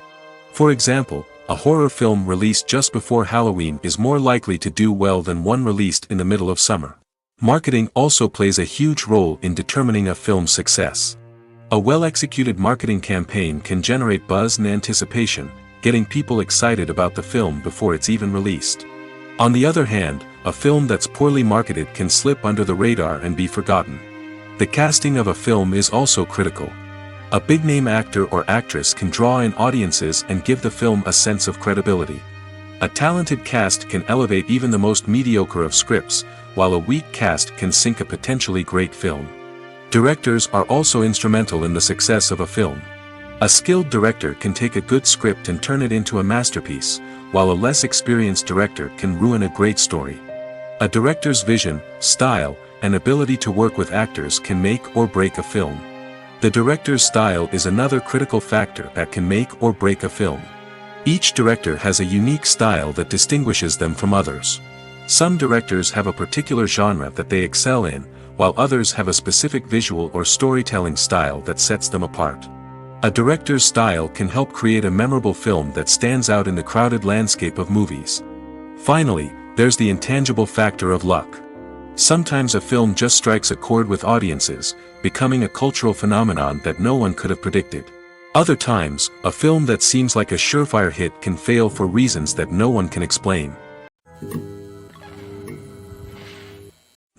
For example, a horror film released just before Halloween is more likely to do well than one released in the middle of summer. Marketing also plays a huge role in determining a film's success. A well-executed marketing campaign can generate buzz and anticipation, getting people excited about the film before it's even released. On the other hand, a film that's poorly marketed can slip under the radar and be forgotten. The casting of a film is also critical. A big-name actor or actress can draw in audiences and give the film a sense of credibility. A talented cast can elevate even the most mediocre of scripts, while a weak cast can sink a potentially great film. Directors are also instrumental in the success of a film. A skilled director can take a good script and turn it into a masterpiece, while a less experienced director can ruin a great story. A director's vision, style, and ability to work with actors can make or break a film. The director's style is another critical factor that can make or break a film. Each director has a unique style that distinguishes them from others. Some directors have a particular genre that they excel in, while others have a specific visual or storytelling style that sets them apart. A director's style can help create a memorable film that stands out in the crowded landscape of movies. Finally, there's the intangible factor of luck. Sometimes a film just strikes a chord with audiences, becoming a cultural phenomenon that no one could have predicted. Other times, a film that seems like a surefire hit can fail for reasons that no one can explain.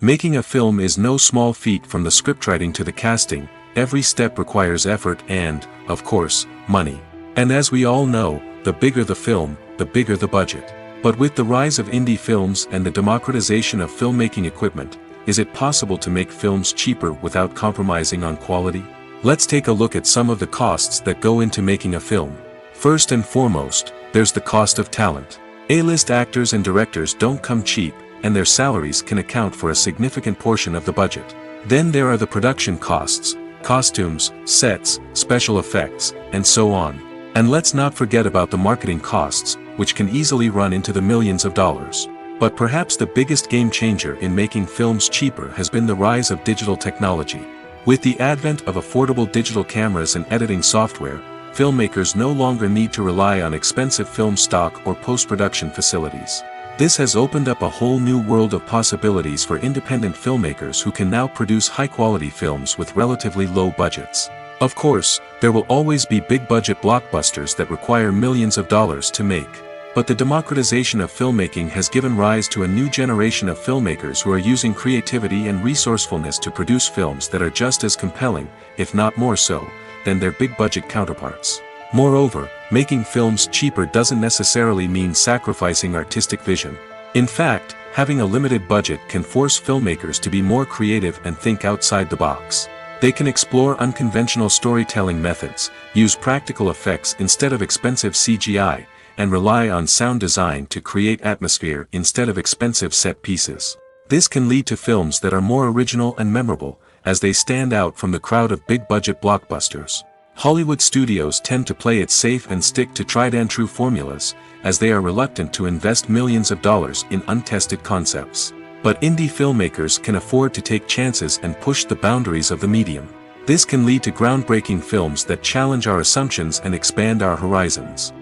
Making a film is no small feat. From the scriptwriting to the casting, every step requires effort and, of course, money. And as we all know, the bigger the film, the bigger the budget. But with the rise of indie films and the democratization of filmmaking equipment, is it possible to make films cheaper without compromising on quality? Let's take a look at some of the costs that go into making a film. First and foremost, there's the cost of talent. A-list actors and directors don't come cheap, and their salaries can account for a significant portion of the budget. Then there are the production costs, costumes, sets, special effects, and so on. And let's not forget about the marketing costs, which can easily run into the millions of dollars. But perhaps the biggest game changer in making films cheaper has been the rise of digital technology. With the advent of affordable digital cameras and editing software, filmmakers no longer need to rely on expensive film stock or post-production facilities. This has opened up a whole new world of possibilities for independent filmmakers who can now produce high-quality films with relatively low budgets. Of course, there will always be big-budget blockbusters that require millions of dollars to make. But the democratization of filmmaking has given rise to a new generation of filmmakers who are using creativity and resourcefulness to produce films that are just as compelling, if not more so, than their big-budget counterparts. Moreover, making films cheaper doesn't necessarily mean sacrificing artistic vision. In fact, having a limited budget can force filmmakers to be more creative and think outside the box. They can explore unconventional storytelling methods, use practical effects instead of expensive CGI, and rely on sound design to create atmosphere instead of expensive set pieces. This can lead to films that are more original and memorable, as they stand out from the crowd of big-budget blockbusters. Hollywood studios tend to play it safe and stick to tried-and-true formulas, as they are reluctant to invest millions of dollars in untested concepts. But indie filmmakers can afford to take chances and push the boundaries of the medium. This can lead to groundbreaking films that challenge our assumptions and expand our horizons.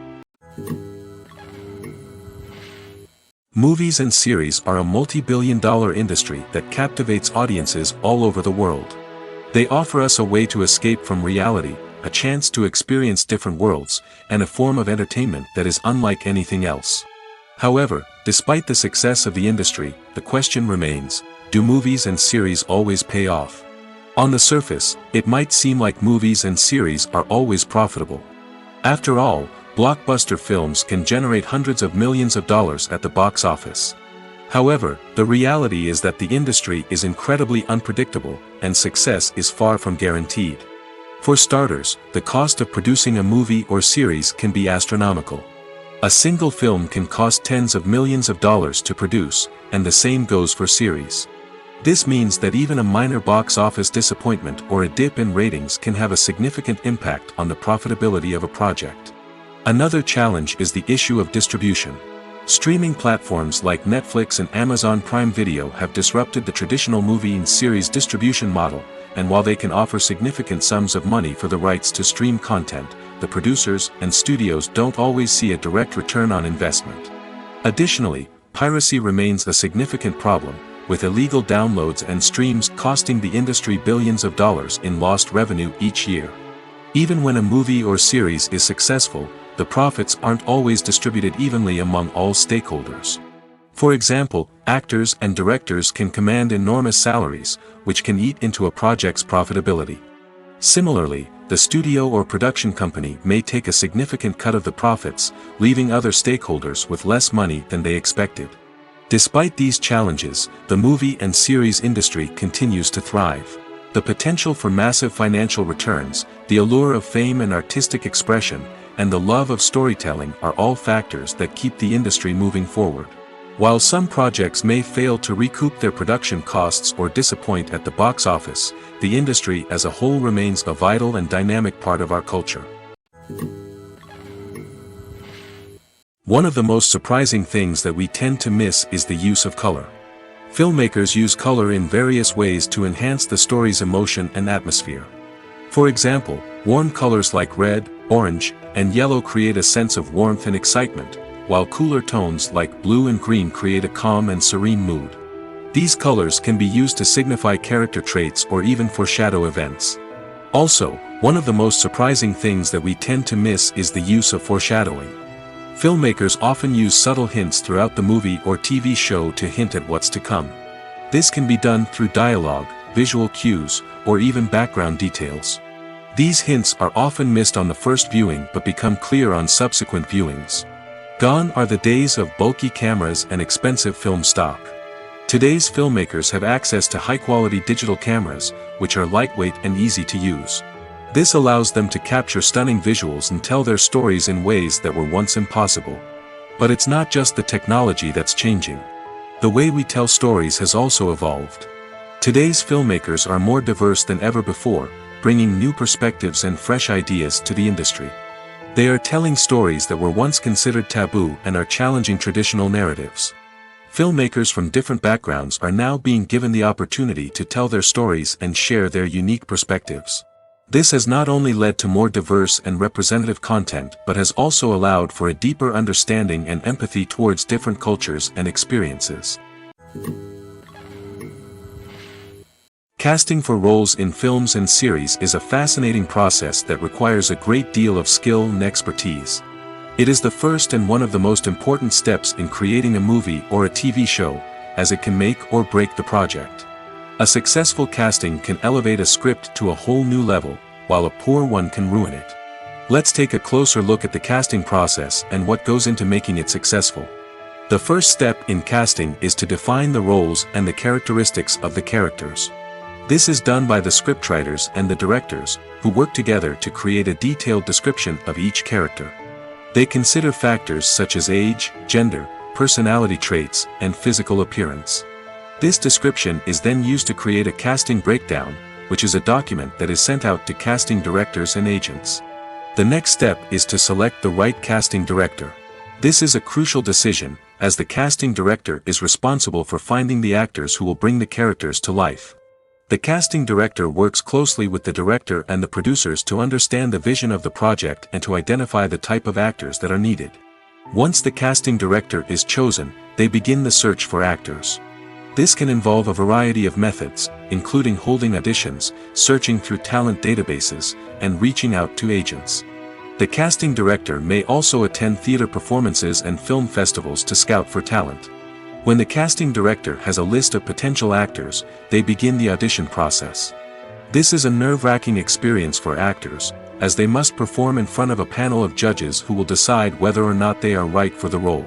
Movies and series are a multi-billion-dollar industry that captivates audiences all over the world. They offer us a way to escape from reality, a chance to experience different worlds, and a form of entertainment that is unlike anything else. However, despite the success of the industry, the question remains, do movies and series always pay off? On the surface, it might seem like movies and series are always profitable. After all, blockbuster films can generate hundreds of millions of dollars at the box office. However, the reality is that the industry is incredibly unpredictable, and success is far from guaranteed. For starters, the cost of producing a movie or series can be astronomical. A single film can cost tens of millions of dollars to produce, and the same goes for series. This means that even a minor box office disappointment or a dip in ratings can have a significant impact on the profitability of a project. Another challenge is the issue of distribution. Streaming platforms like Netflix and Amazon Prime Video have disrupted the traditional movie and series distribution model, and while they can offer significant sums of money for the rights to stream content, the producers and studios don't always see a direct return on investment. Additionally, piracy remains a significant problem, with illegal downloads and streams costing the industry billions of dollars in lost revenue each year. Even when a movie or series is successful, the profits aren't always distributed evenly among all stakeholders. For example, actors and directors can command enormous salaries, which can eat into a project's profitability. Similarly, the studio or production company may take a significant cut of the profits, leaving other stakeholders with less money than they expected. Despite these challenges, the movie and series industry continues to thrive. The potential for massive financial returns, the allure of fame and artistic expression, and the love of storytelling are all factors that keep the industry moving forward. While some projects may fail to recoup their production costs or disappoint at the box office, the industry as a whole remains a vital and dynamic part of our culture. One of the most surprising things that we tend to miss is the use of color. Filmmakers use color in various ways to enhance the story's emotion and atmosphere. For example, warm colors like red, orange, and yellow create a sense of warmth and excitement, while cooler tones like blue and green create a calm and serene mood. These colors can be used to signify character traits or even foreshadow events. Also, one of the most surprising things that we tend to miss is the use of foreshadowing. Filmmakers often use subtle hints throughout the movie or TV show to hint at what's to come. This can be done through dialogue, visual cues, or even background details. These hints are often missed on the first viewing but become clear on subsequent viewings. Gone are the days of bulky cameras and expensive film stock. Today's filmmakers have access to high-quality digital cameras, which are lightweight and easy to use. This allows them to capture stunning visuals and tell their stories in ways that were once impossible. But it's not just the technology that's changing. The way we tell stories has also evolved. Today's filmmakers are more diverse than ever before, bringing new perspectives and fresh ideas to the industry. They are telling stories that were once considered taboo and are challenging traditional narratives. Filmmakers from different backgrounds are now being given the opportunity to tell their stories and share their unique perspectives. This has not only led to more diverse and representative content but has also allowed for a deeper understanding and empathy towards different cultures and experiences. Casting for roles in films and series is a fascinating process that requires a great deal of skill and expertise. It is the first and one of the most important steps in creating a movie or a TV show, as it can make or break the project. A successful casting can elevate a script to a whole new level, while a poor one can ruin it. Let's take a closer look at the casting process and what goes into making it successful. The first step in casting is to define the roles and the characteristics of the characters. This is done by the scriptwriters and the directors, who work together to create a detailed description of each character. They consider factors such as age, gender, personality traits, and physical appearance. This description is then used to create a casting breakdown, which is a document that is sent out to casting directors and agents. The next step is to select the right casting director. This is a crucial decision, as the casting director is responsible for finding the actors who will bring the characters to life. The casting director works closely with the director and the producers to understand the vision of the project and to identify the type of actors that are needed. Once the casting director is chosen, they begin the search for actors. This can involve a variety of methods, including holding auditions, searching through talent databases, and reaching out to agents. The casting director may also attend theater performances and film festivals to scout for talent. When the casting director has a list of potential actors, they begin the audition process. This is a nerve-wracking experience for actors, as they must perform in front of a panel of judges who will decide whether or not they are right for the role.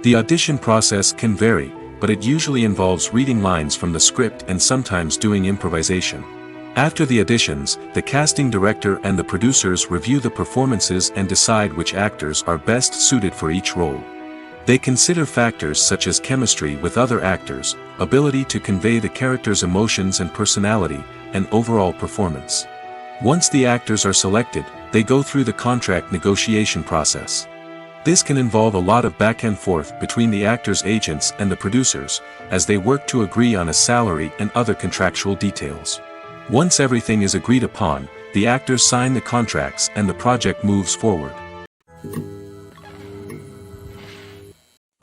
The audition process can vary, but it usually involves reading lines from the script and sometimes doing improvisation. After the auditions, the casting director and the producers review the performances and decide which actors are best suited for each role. They consider factors such as chemistry with other actors, ability to convey the character's emotions and personality, and overall performance. Once the actors are selected, they go through the contract negotiation process. This can involve a lot of back and forth between the actors' agents and the producers, as they work to agree on a salary and other contractual details. Once everything is agreed upon, the actors sign the contracts and the project moves forward.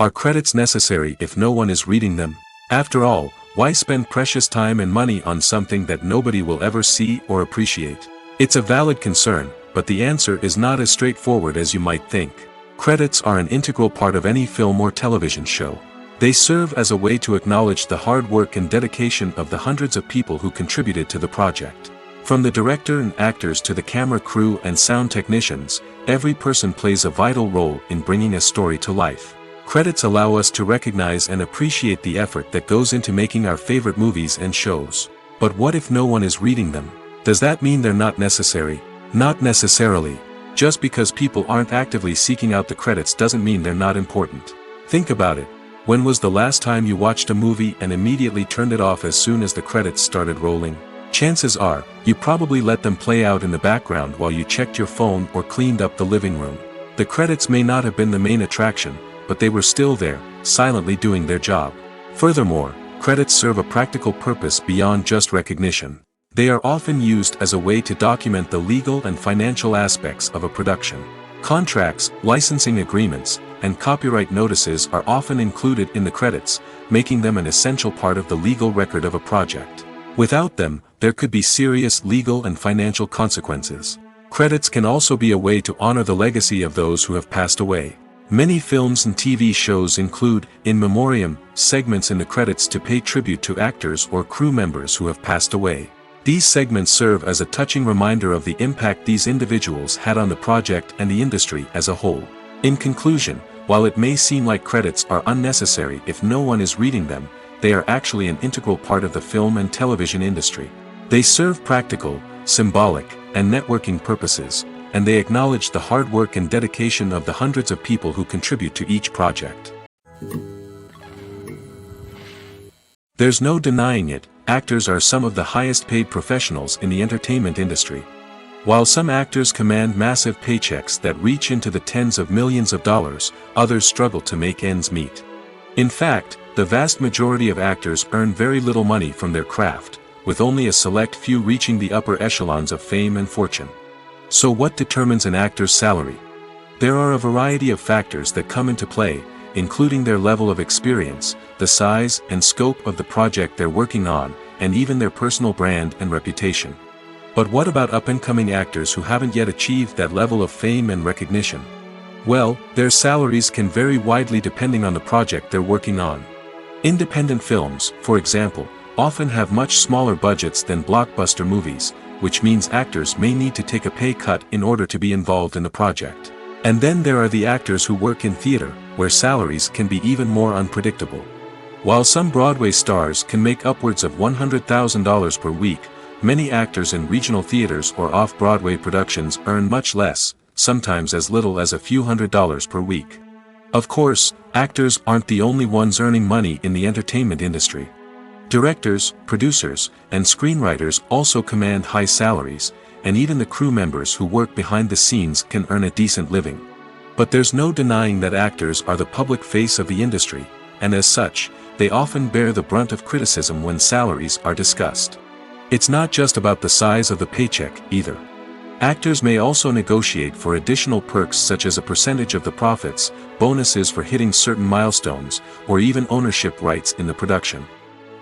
Are credits necessary if no one is reading them? After all, why spend precious time and money on something that nobody will ever see or appreciate? It's a valid concern, but the answer is not as straightforward as you might think. Credits are an integral part of any film or television show. They serve as a way to acknowledge the hard work and dedication of the hundreds of people who contributed to the project. From the director and actors to the camera crew and sound technicians, every person plays a vital role in bringing a story to life. Credits allow us to recognize and appreciate the effort that goes into making our favorite movies and shows. But what if no one is reading them? Does that mean they're not necessary? Not necessarily. Just because people aren't actively seeking out the credits doesn't mean they're not important. Think about it. When was the last time you watched a movie and immediately turned it off as soon as the credits started rolling? Chances are, you probably let them play out in the background while you checked your phone or cleaned up the living room. The credits may not have been the main attraction, but they were still there, silently doing their job. Furthermore, credits serve a practical purpose beyond just recognition. They are often used as a way to document the legal and financial aspects of a production. Contracts, licensing agreements, and copyright notices are often included in the credits, making them an essential part of the legal record of a project. Without them, there could be serious legal and financial consequences. Credits can also be a way to honor the legacy of those who have passed away. Many films and TV shows include, in memoriam, segments in the credits to pay tribute to actors or crew members who have passed away. These segments serve as a touching reminder of the impact these individuals had on the project and the industry as a whole. In conclusion, while it may seem like credits are unnecessary if no one is reading them, they are actually an integral part of the film and television industry. They serve practical, symbolic, and networking purposes, and they acknowledge the hard work and dedication of the hundreds of people who contribute to each project. There's no denying it, actors are some of the highest paid professionals in the entertainment industry. While some actors command massive paychecks that reach into the tens of millions of dollars, others struggle to make ends meet. In fact, the vast majority of actors earn very little money from their craft, with only a select few reaching the upper echelons of fame and fortune. So what determines an actor's salary? There are a variety of factors that come into play, including their level of experience, the size and scope of the project they're working on, and even their personal brand and reputation. But what about up-and-coming actors who haven't yet achieved that level of fame and recognition? Well, their salaries can vary widely depending on the project they're working on. Independent films, for example, often have much smaller budgets than blockbuster movies, which means actors may need to take a pay cut in order to be involved in the project. And then there are the actors who work in theater, where salaries can be even more unpredictable. While some Broadway stars can make upwards of $100,000 per week, many actors in regional theaters or off-Broadway productions earn much less, sometimes as little as a few $100s per week. Of course, actors aren't the only ones earning money in the entertainment industry. Directors, producers, and screenwriters also command high salaries, and even the crew members who work behind the scenes can earn a decent living. But there's no denying that actors are the public face of the industry, and as such, they often bear the brunt of criticism when salaries are discussed. It's not just about the size of the paycheck, either. Actors may also negotiate for additional perks such as a percentage of the profits, bonuses for hitting certain milestones, or even ownership rights in the production.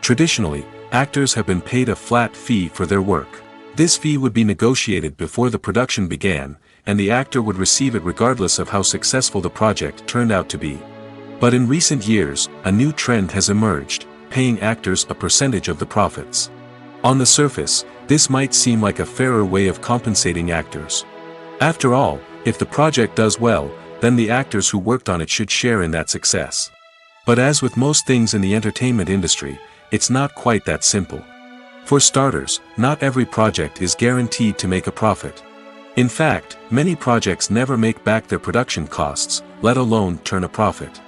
Traditionally, actors have been paid a flat fee for their work. This fee would be negotiated before the production began, and the actor would receive it regardless of how successful the project turned out to be. But in recent years, a new trend has emerged, paying actors a percentage of the profits. On the surface, this might seem like a fairer way of compensating actors. After all, if the project does well, then the actors who worked on it should share in that success. But as with most things in the entertainment industry, it's not quite that simple. For starters, not every project is guaranteed to make a profit. In fact, many projects never make back their production costs, let alone turn a profit.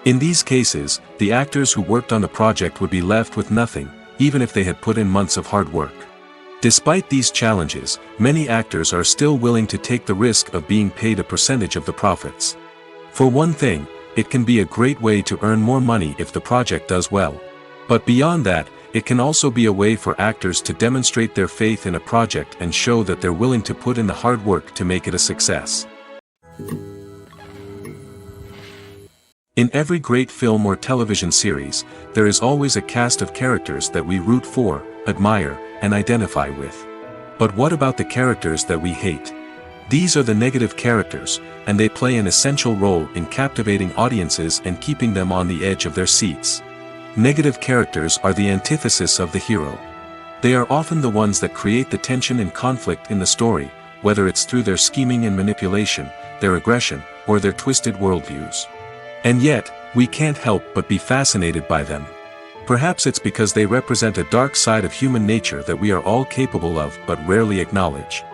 In these cases, the actors who worked on the project would be left with nothing, even if they had put in months of hard work. Despite these challenges, many actors are still willing to take the risk of being paid a percentage of the profits. For one thing, it can be a great way to earn more money if the project does well. But beyond that, it can also be a way for actors to demonstrate their faith in a project and show that they're willing to put in the hard work to make it a success. In every great film or television series, there is always a cast of characters that we root for, admire, and identify with. But what about the characters that we hate? These are the negative characters, and they play an essential role in captivating audiences and keeping them on the edge of their seats. Negative characters are the antithesis of the hero. They are often the ones that create the tension and conflict in the story, whether it's through their scheming and manipulation, their aggression, or their twisted worldviews. And yet, we can't help but be fascinated by them. Perhaps it's because they represent a dark side of human nature that we are all capable of but rarely acknowledge.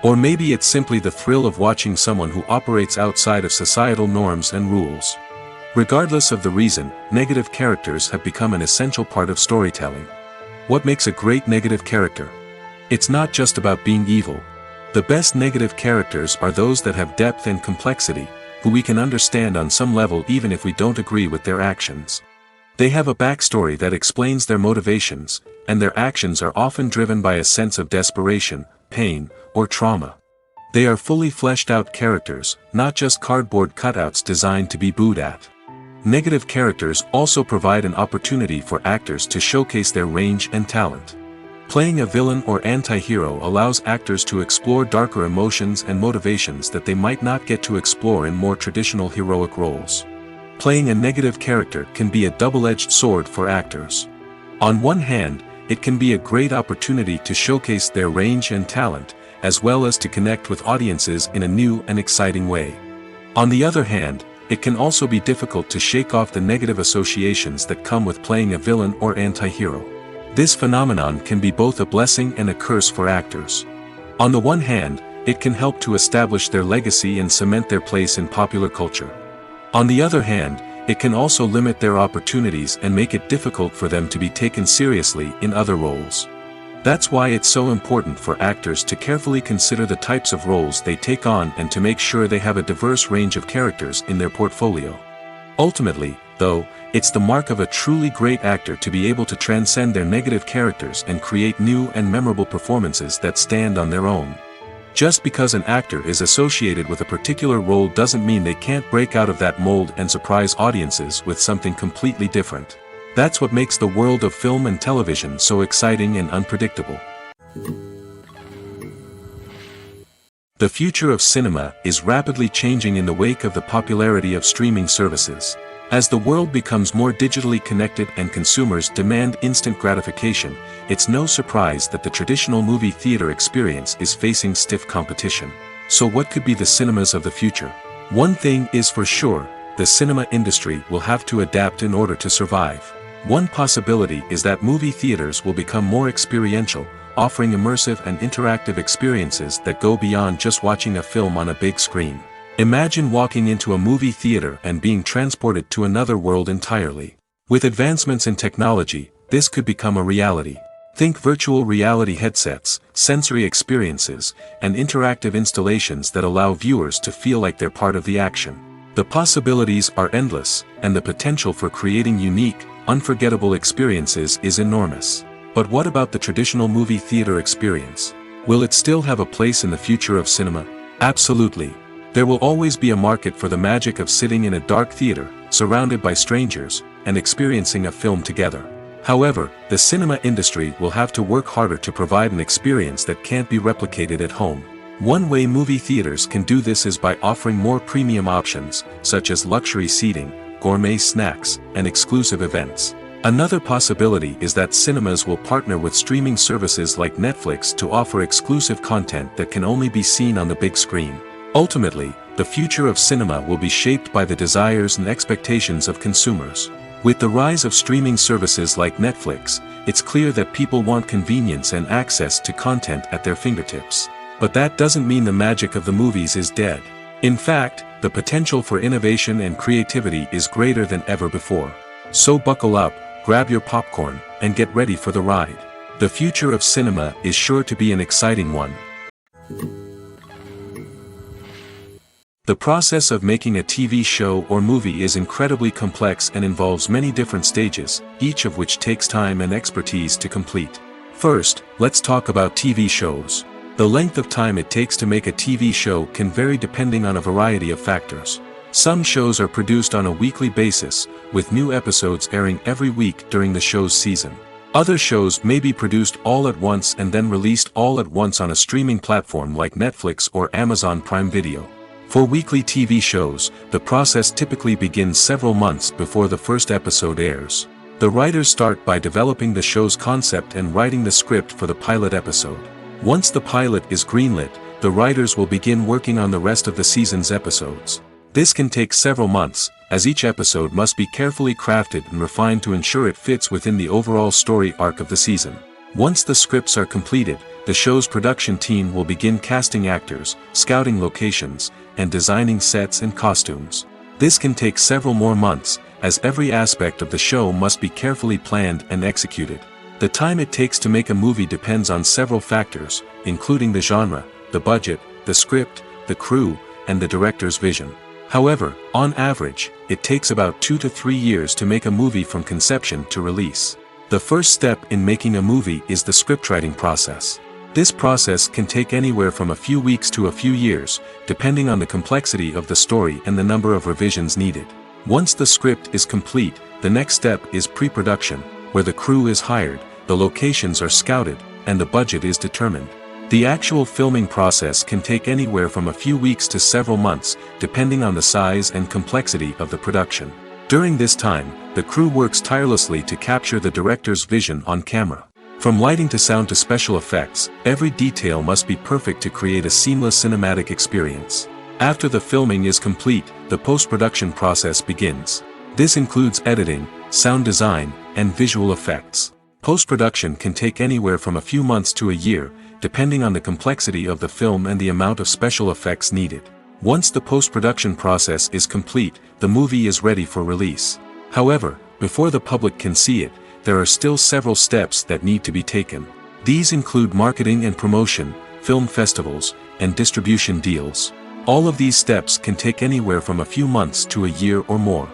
Or maybe it's simply the thrill of watching someone who operates outside of societal norms and rules. Regardless of the reason, negative characters have become an essential part of storytelling. What makes a great negative character? It's not just about being evil. The best negative characters are those that have depth and complexity, who we can understand on some level even if we don't agree with their actions. They have a backstory that explains their motivations, and their actions are often driven by a sense of desperation, pain, or trauma. They are fully fleshed out characters, not just cardboard cutouts designed to be booed at. Negative characters also provide an opportunity for actors to showcase their range and talent. Playing a villain or anti-hero allows actors to explore darker emotions and motivations that they might not get to explore in more traditional heroic roles. Playing a negative character can be a double-edged sword for actors. On one hand, it can be a great opportunity to showcase their range and talent, as well as to connect with audiences in a new and exciting way. On the other hand, it can also be difficult to shake off the negative associations that come with playing a villain or anti-hero. This phenomenon can be both a blessing and a curse for actors. On the one hand, it can help to establish their legacy and cement their place in popular culture. On the other hand, it can also limit their opportunities and make it difficult for them to be taken seriously in other roles. That's why it's so important for actors to carefully consider the types of roles they take on and to make sure they have a diverse range of characters in their portfolio. Ultimately, though, it's the mark of a truly great actor to be able to transcend their negative characters and create new and memorable performances that stand on their own. Just because an actor is associated with a particular role doesn't mean they can't break out of that mold and surprise audiences with something completely different. That's what makes the world of film and television so exciting and unpredictable. The future of cinema is rapidly changing in the wake of the popularity of streaming services. As the world becomes more digitally connected and consumers demand instant gratification, it's no surprise that the traditional movie theater experience is facing stiff competition. So what could be the cinemas of the future? One thing is for sure, the cinema industry will have to adapt in order to survive. One possibility is that movie theaters will become more experiential, offering immersive and interactive experiences that go beyond just watching a film on a big screen. Imagine walking into a movie theater and being transported to another world entirely. With advancements in technology, this could become a reality. Think virtual reality headsets, sensory experiences, and interactive installations that allow viewers to feel like they're part of the action. The possibilities are endless, and the potential for creating unique, unforgettable experiences is enormous. But what about the traditional movie theater experience? Will it still have a place in the future of cinema? Absolutely. There will always be a market for the magic of sitting in a dark theater, surrounded by strangers, and experiencing a film together. However, the cinema industry will have to work harder to provide an experience that can't be replicated at home. One way movie theaters can do this is by offering more premium options, such as luxury seating, gourmet snacks, and exclusive events. Another possibility is that cinemas will partner with streaming services like Netflix to offer exclusive content that can only be seen on the big screen. Ultimately, the future of cinema will be shaped by the desires and expectations of consumers. With the rise of streaming services like Netflix, it's clear that people want convenience and access to content at their fingertips. But that doesn't mean the magic of the movies is dead. In fact, the potential for innovation and creativity is greater than ever before. So buckle up, grab your popcorn, and get ready for the ride. The future of cinema is sure to be an exciting one. The process of making a TV show or movie is incredibly complex and involves many different stages, each of which takes time and expertise to complete. First, let's talk about TV shows. The length of time it takes to make a TV show can vary depending on a variety of factors. Some shows are produced on a weekly basis, with new episodes airing every week during the show's season. Other shows may be produced all at once and then released all at once on a streaming platform like Netflix or Amazon Prime Video. For weekly TV shows, the process typically begins several months before the first episode airs. The writers start by developing the show's concept and writing the script for the pilot episode. Once the pilot is greenlit, the writers will begin working on the rest of the season's episodes. This can take several months, as each episode must be carefully crafted and refined to ensure it fits within the overall story arc of the season. Once the scripts are completed, the show's production team will begin casting actors, scouting locations, and designing sets and costumes. This can take several more months, as every aspect of the show must be carefully planned and executed. The time it takes to make a movie depends on several factors, including the genre, the budget, the script, the crew, and the director's vision. However, on average, it takes about 2 to 3 years to make a movie from conception to release. The first step in making a movie is the scriptwriting process. This process can take anywhere from a few weeks to a few years, depending on the complexity of the story and the number of revisions needed. Once the script is complete, the next step is pre-production, where the crew is hired, the locations are scouted, and the budget is determined. The actual filming process can take anywhere from a few weeks to several months, depending on the size and complexity of the production. During this time, the crew works tirelessly to capture the director's vision on camera. From lighting to sound to special effects, every detail must be perfect to create a seamless cinematic experience. After the filming is complete, the post-production process begins. This includes editing, sound design, and visual effects. Post-production can take anywhere from a few months to a year, depending on the complexity of the film and the amount of special effects needed. Once the post-production process is complete, the movie is ready for release. However, before the public can see it, there are still several steps that need to be taken. These include marketing and promotion, film festivals, and distribution deals. All of these steps can take anywhere from a few months to a year or more.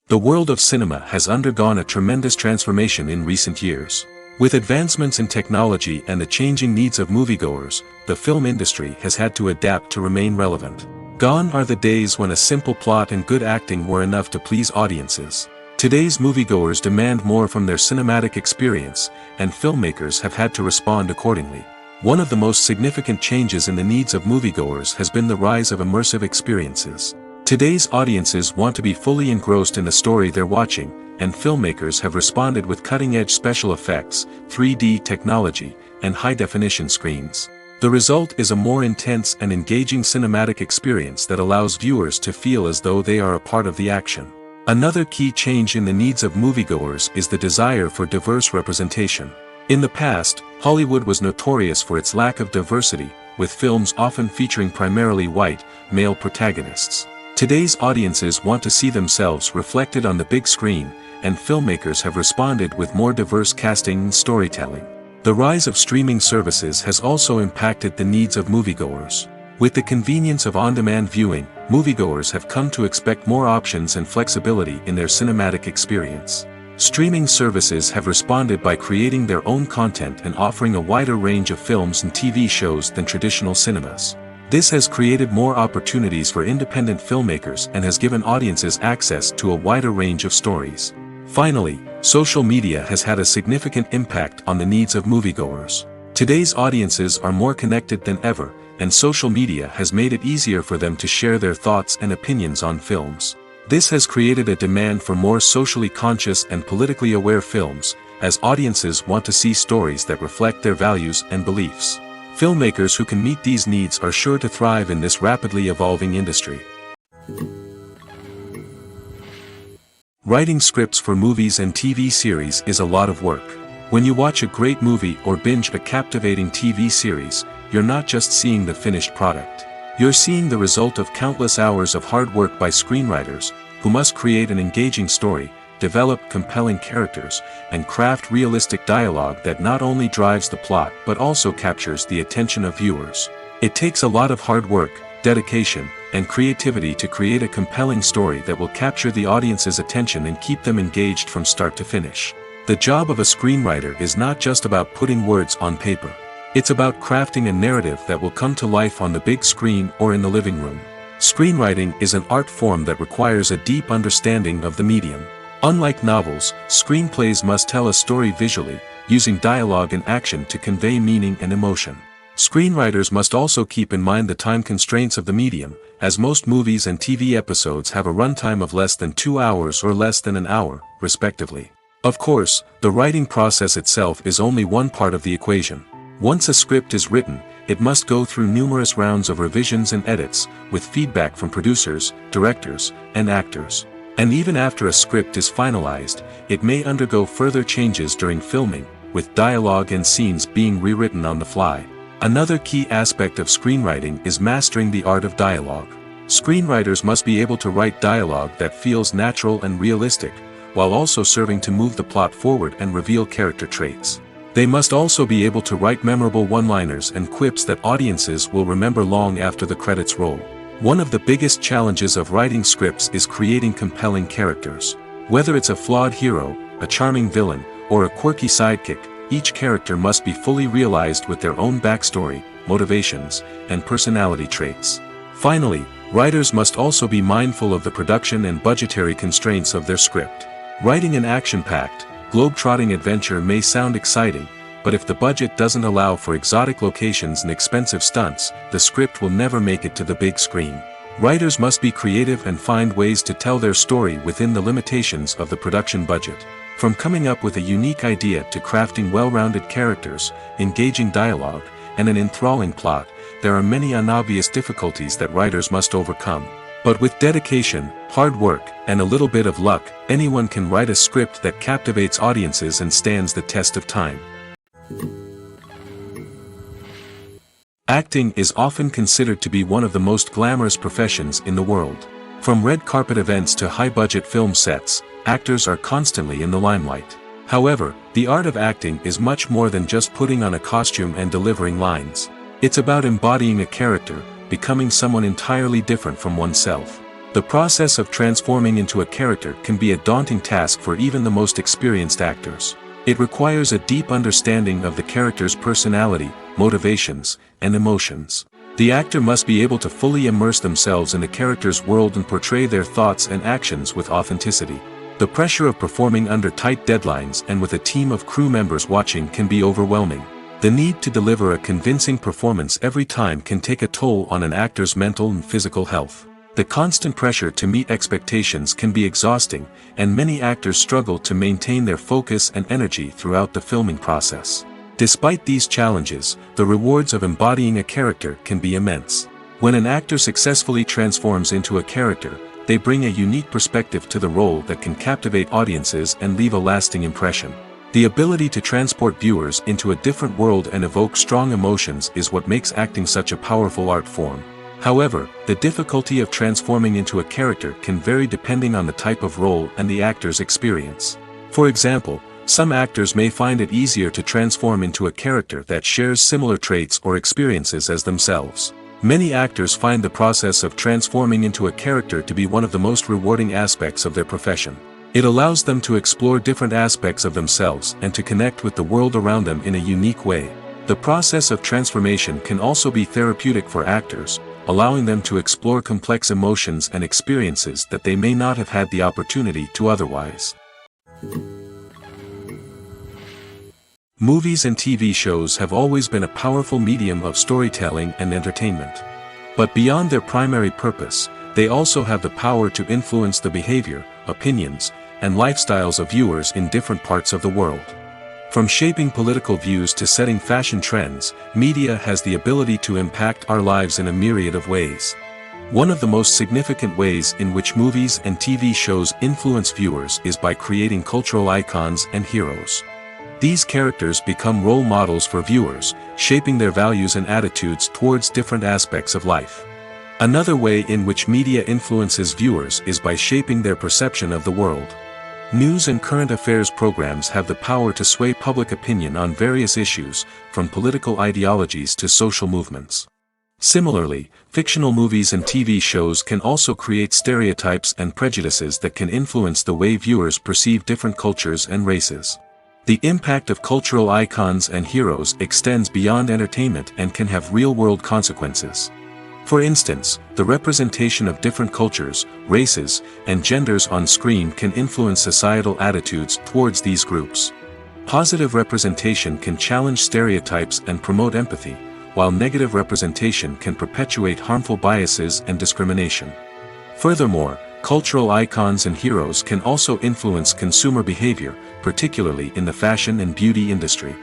The world of cinema has undergone a tremendous transformation in recent years. With advancements in technology and the changing needs of moviegoers, the film industry has had to adapt to remain relevant. Gone are the days when a simple plot and good acting were enough to please audiences. Today's moviegoers demand more from their cinematic experience, and filmmakers have had to respond accordingly. One of the most significant changes in the needs of moviegoers has been the rise of immersive experiences. Today's audiences want to be fully engrossed in the story they're watching, and filmmakers have responded with cutting-edge special effects, 3D technology, and high-definition screens. The result is a more intense and engaging cinematic experience that allows viewers to feel as though they are a part of the action. Another key change in the needs of moviegoers is the desire for diverse representation. In the past, Hollywood was notorious for its lack of diversity, with films often featuring primarily white, male protagonists. Today's audiences want to see themselves reflected on the big screen, and filmmakers have responded with more diverse casting and storytelling. The rise of streaming services has also impacted the needs of moviegoers. With the convenience of on-demand viewing, moviegoers have come to expect more options and flexibility in their cinematic experience. Streaming services have responded by creating their own content and offering a wider range of films and TV shows than traditional cinemas. This has created more opportunities for independent filmmakers and has given audiences access to a wider range of stories. Finally, social media has had a significant impact on the needs of moviegoers. Today's audiences are more connected than ever, and social media has made it easier for them to share their thoughts and opinions on films. This has created a demand for more socially conscious and politically aware films, as audiences want to see stories that reflect their values and beliefs. Filmmakers who can meet these needs are sure to thrive in this rapidly evolving industry. Writing scripts for movies and TV series is a lot of work. When you watch a great movie or binge a captivating TV series, you're not just seeing the finished product. You're seeing the result of countless hours of hard work by screenwriters, who must create an engaging story, develop compelling characters, and craft realistic dialogue that not only drives the plot but also captures the attention of viewers. It takes a lot of hard work, dedication, and creativity to create a compelling story that will capture the audience's attention and keep them engaged from start to finish. The job of a screenwriter is not just about putting words on paper. It's about crafting a narrative that will come to life on the big screen or in the living room. Screenwriting is an art form that requires a deep understanding of the medium. Unlike novels, screenplays must tell a story visually, using dialogue and action to convey meaning and emotion. Screenwriters must also keep in mind the time constraints of the medium, as most movies and TV episodes have a runtime of less than 2 hours or less than an hour, respectively. Of course, the writing process itself is only one part of the equation. Once a script is written, it must go through numerous rounds of revisions and edits, with feedback from producers, directors, and actors. And even after a script is finalized, it may undergo further changes during filming, with dialogue and scenes being rewritten on the fly. Another key aspect of screenwriting is mastering the art of dialogue. Screenwriters must be able to write dialogue that feels natural and realistic, while also serving to move the plot forward and reveal character traits. They must also be able to write memorable one-liners and quips that audiences will remember long after the credits roll. One of the biggest challenges of writing scripts is creating compelling characters. Whether it's a flawed hero, a charming villain, or a quirky sidekick, each character must be fully realized with their own backstory, motivations, and personality traits. Finally, writers must also be mindful of the production and budgetary constraints of their script. Writing an action-packed, globe-trotting adventure may sound exciting, but if the budget doesn't allow for exotic locations and expensive stunts, the script will never make it to the big screen. Writers must be creative and find ways to tell their story within the limitations of the production budget. From coming up with a unique idea to crafting well-rounded characters, engaging dialogue, and an enthralling plot, there are many unobvious difficulties that writers must overcome. But with dedication, hard work, and a little bit of luck, anyone can write a script that captivates audiences and stands the test of time. Acting is often considered to be one of the most glamorous professions in the world. From red carpet events to high-budget film sets, actors are constantly in the limelight. However, the art of acting is much more than just putting on a costume and delivering lines. It's about embodying a character, becoming someone entirely different from oneself. The process of transforming into a character can be a daunting task for even the most experienced actors. It requires a deep understanding of the character's personality, motivations, and emotions. The actor must be able to fully immerse themselves in the character's world and portray their thoughts and actions with authenticity. The pressure of performing under tight deadlines and with a team of crew members watching can be overwhelming. The need to deliver a convincing performance every time can take a toll on an actor's mental and physical health. The constant pressure to meet expectations can be exhausting, and many actors struggle to maintain their focus and energy throughout the filming process. Despite these challenges, the rewards of embodying a character can be immense. When an actor successfully transforms into a character, they bring a unique perspective to the role that can captivate audiences and leave a lasting impression. The ability to transport viewers into a different world and evoke strong emotions is what makes acting such a powerful art form. However, the difficulty of transforming into a character can vary depending on the type of role and the actor's experience. For example, some actors may find it easier to transform into a character that shares similar traits or experiences as themselves. Many actors find the process of transforming into a character to be one of the most rewarding aspects of their profession. It allows them to explore different aspects of themselves and to connect with the world around them in a unique way. The process of transformation can also be therapeutic for actors, allowing them to explore complex emotions and experiences that they may not have had the opportunity to otherwise. Movies and TV shows have always been a powerful medium of storytelling and entertainment. But beyond their primary purpose, they also have the power to influence the behavior, opinions, and lifestyles of viewers in different parts of the world. From shaping political views to setting fashion trends, media has the ability to impact our lives in a myriad of ways. One of the most significant ways in which movies and TV shows influence viewers is by creating cultural icons and heroes. These characters become role models for viewers, shaping their values and attitudes towards different aspects of life. Another way in which media influences viewers is by shaping their perception of the world. News and current affairs programs have the power to sway public opinion on various issues, from political ideologies to social movements. Similarly, fictional movies and TV shows can also create stereotypes and prejudices that can influence the way viewers perceive different cultures and races. The impact of cultural icons and heroes extends beyond entertainment and can have real-world consequences. For instance, the representation of different cultures, races, and genders on screen can influence societal attitudes towards these groups. Positive representation can challenge stereotypes and promote empathy, while negative representation can perpetuate harmful biases and discrimination. Furthermore, cultural icons and heroes can also influence consumer behavior, particularly in the fashion and beauty industry.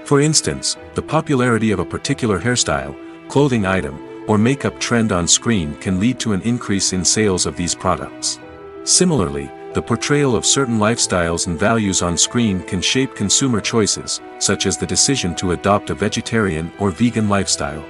For instance, the popularity of a particular hairstyle, clothing item, or makeup trend on screen can lead to an increase in sales of these products. Similarly, the portrayal of certain lifestyles and values on screen can shape consumer choices, such as the decision to adopt a vegetarian or vegan lifestyle.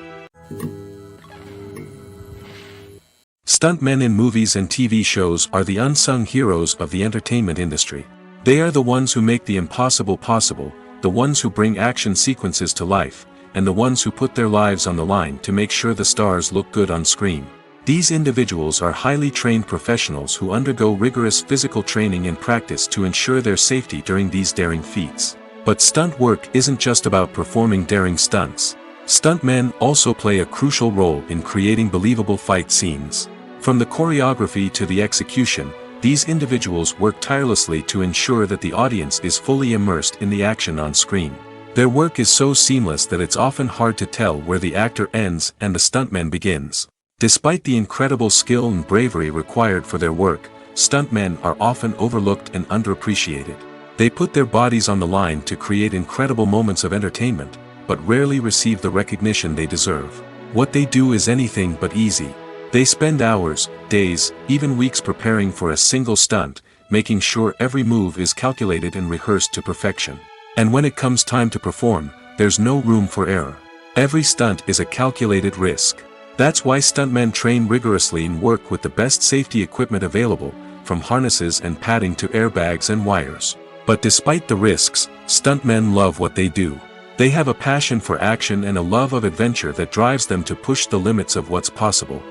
Stuntmen in movies and TV shows are the unsung heroes of the entertainment industry. They are the ones who make the impossible possible, the ones who bring action sequences to life, and the ones who put their lives on the line to make sure the stars look good on screen. These individuals are highly trained professionals who undergo rigorous physical training and practice to ensure their safety during these daring feats. But stunt work isn't just about performing daring stunts. Stuntmen also play a crucial role in creating believable fight scenes. From the choreography to the execution, these individuals work tirelessly to ensure that the audience is fully immersed in the action on screen. Their work is so seamless that it's often hard to tell where the actor ends and the stuntman begins. Despite the incredible skill and bravery required for their work, stuntmen are often overlooked and underappreciated. They put their bodies on the line to create incredible moments of entertainment, but rarely receive the recognition they deserve. What they do is anything but easy. They spend hours, days, even weeks preparing for a single stunt, making sure every move is calculated and rehearsed to perfection. And when it comes time to perform, there's no room for error. Every stunt is a calculated risk. That's why stuntmen train rigorously and work with the best safety equipment available, from harnesses and padding to airbags and wires. But despite the risks, stuntmen love what they do. They have a passion for action and a love of adventure that drives them to push the limits of what's possible.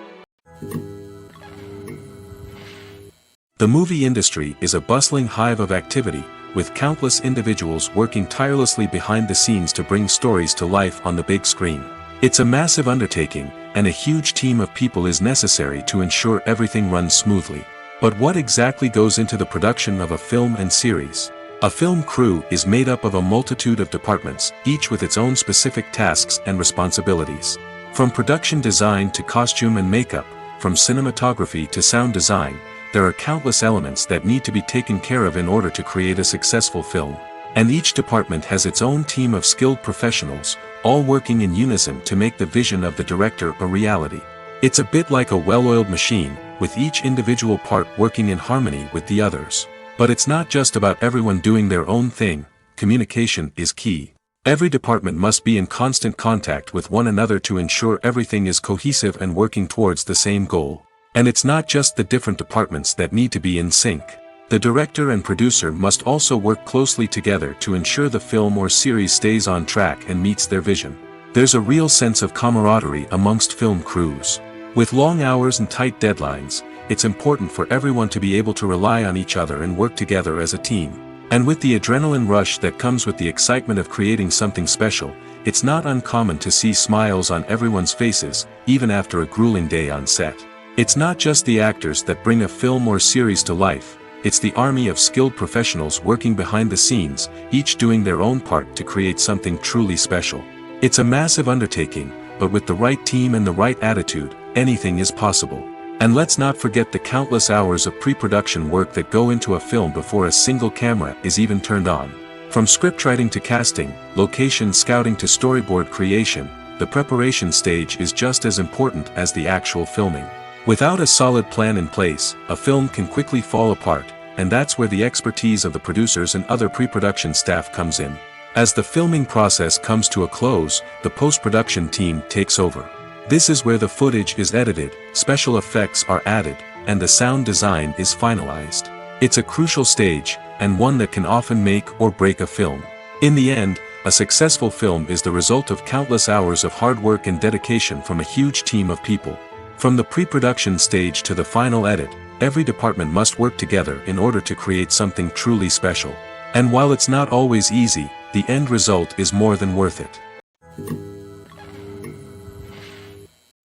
The movie industry is a bustling hive of activity, with countless individuals working tirelessly behind the scenes to bring stories to life on the big screen. It's a massive undertaking, and a huge team of people is necessary to ensure everything runs smoothly. But what exactly goes into the production of a film and series? A film crew is made up of a multitude of departments, each with its own specific tasks and responsibilities. From production design to costume and makeup, from cinematography to sound design, there are countless elements that need to be taken care of in order to create a successful film. And each department has its own team of skilled professionals, all working in unison to make the vision of the director a reality. It's a bit like a well-oiled machine, with each individual part working in harmony with the others. But it's not just about everyone doing their own thing. Communication is key. Every department must be in constant contact with one another to ensure everything is cohesive and working towards the same goal. And it's not just the different departments that need to be in sync. The director and producer must also work closely together to ensure the film or series stays on track and meets their vision. There's a real sense of camaraderie amongst film crews. With long hours and tight deadlines, it's important for everyone to be able to rely on each other and work together as a team. And with the adrenaline rush that comes with the excitement of creating something special, it's not uncommon to see smiles on everyone's faces, even after a grueling day on set. It's not just the actors that bring a film or series to life, it's the army of skilled professionals working behind the scenes, each doing their own part to create something truly special. It's a massive undertaking, but with the right team and the right attitude, anything is possible. And let's not forget the countless hours of pre-production work that go into a film before a single camera is even turned on. From scriptwriting to casting, location scouting to storyboard creation, the preparation stage is just as important as the actual filming. Without a solid plan in place, a film can quickly fall apart, and that's where the expertise of the producers and other pre-production staff comes in. As the filming process comes to a close, the post-production team takes over. This is where the footage is edited, special effects are added, and the sound design is finalized. It's a crucial stage, and one that can often make or break a film. In the end, a successful film is the result of countless hours of hard work and dedication from a huge team of people. From the pre-production stage to the final edit, every department must work together in order to create something truly special. And while it's not always easy, the end result is more than worth it.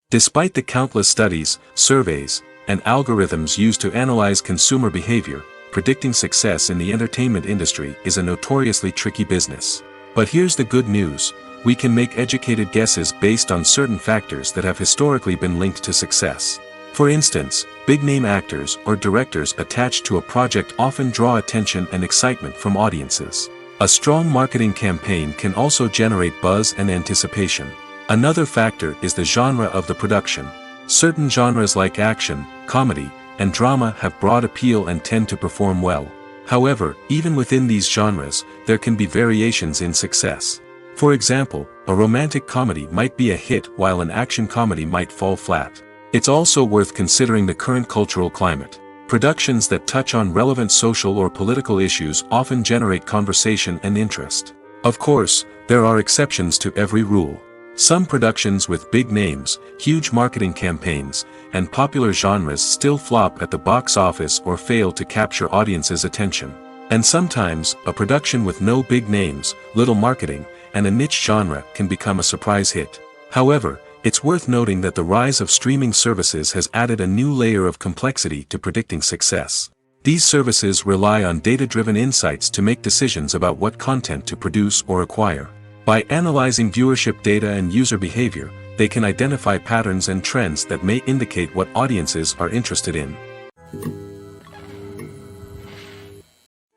Despite the countless studies, surveys, and algorithms used to analyze consumer behavior, predicting success in the entertainment industry is a notoriously tricky business. But here's the good news. We can make educated guesses based on certain factors that have historically been linked to success. For instance, big-name actors or directors attached to a project often draw attention and excitement from audiences. A strong marketing campaign can also generate buzz and anticipation. Another factor is the genre of the production. Certain genres like action, comedy, and drama have broad appeal and tend to perform well. However, even within these genres, there can be variations in success. For example, a romantic comedy might be a hit while an action comedy might fall flat. It's also worth considering the current cultural climate. Productions that touch on relevant social or political issues often generate conversation and interest. Of course, there are exceptions to every rule. Some productions with big names, huge marketing campaigns, and popular genres still flop at the box office or fail to capture audiences' attention. And sometimes, a production with no big names, little marketing, and a niche genre can become a surprise hit. However, it's worth noting that the rise of streaming services has added a new layer of complexity to predicting success. These services rely on data-driven insights to make decisions about what content to produce or acquire. By analyzing viewership data and user behavior, they can identify patterns and trends that may indicate what audiences are interested in.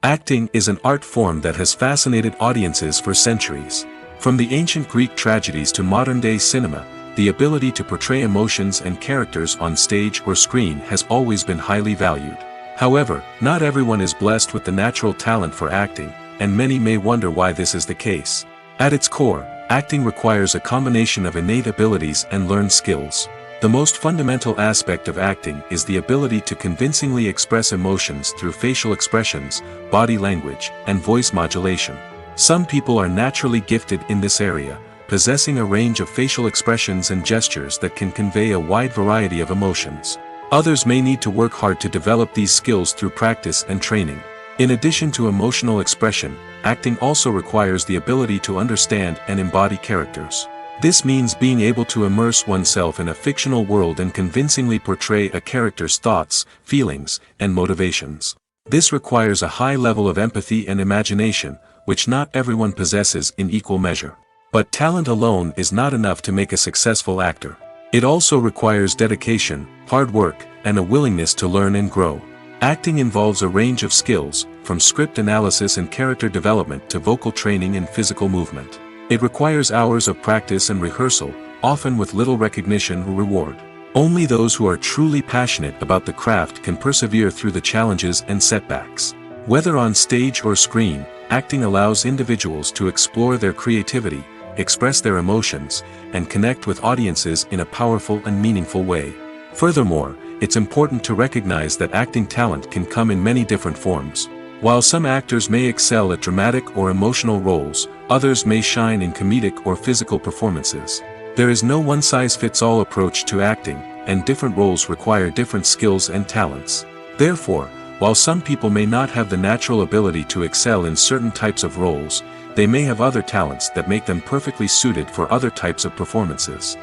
Acting is an art form that has fascinated audiences for centuries. From the ancient Greek tragedies to modern-day cinema, the ability to portray emotions and characters on stage or screen has always been highly valued. However, not everyone is blessed with the natural talent for acting, and many may wonder why this is the case. At its core, acting requires a combination of innate abilities and learned skills. The most fundamental aspect of acting is the ability to convincingly express emotions through facial expressions, body language, and voice modulation. Some people are naturally gifted in this area, possessing a range of facial expressions and gestures that can convey a wide variety of emotions. Others may need to work hard to develop these skills through practice and training. In addition to emotional expression, acting also requires the ability to understand and embody characters. This means being able to immerse oneself in a fictional world and convincingly portray a character's thoughts, feelings, and motivations. This requires a high level of empathy and imagination, which not everyone possesses in equal measure. But talent alone is not enough to make a successful actor. It also requires dedication, hard work, and a willingness to learn and grow. Acting involves a range of skills, from script analysis and character development to vocal training and physical movement. It requires hours of practice and rehearsal, often with little recognition or reward. Only those who are truly passionate about the craft can persevere through the challenges and setbacks. Whether on stage or screen, acting allows individuals to explore their creativity, express their emotions, and connect with audiences in a powerful and meaningful way. Furthermore, it's important to recognize that acting talent can come in many different forms. While some actors may excel at dramatic or emotional roles, others may shine in comedic or physical performances. There is no one-size-fits-all approach to acting, and different roles require different skills and talents. Therefore, while some people may not have the natural ability to excel in certain types of roles, they may have other talents that make them perfectly suited for other types of performances.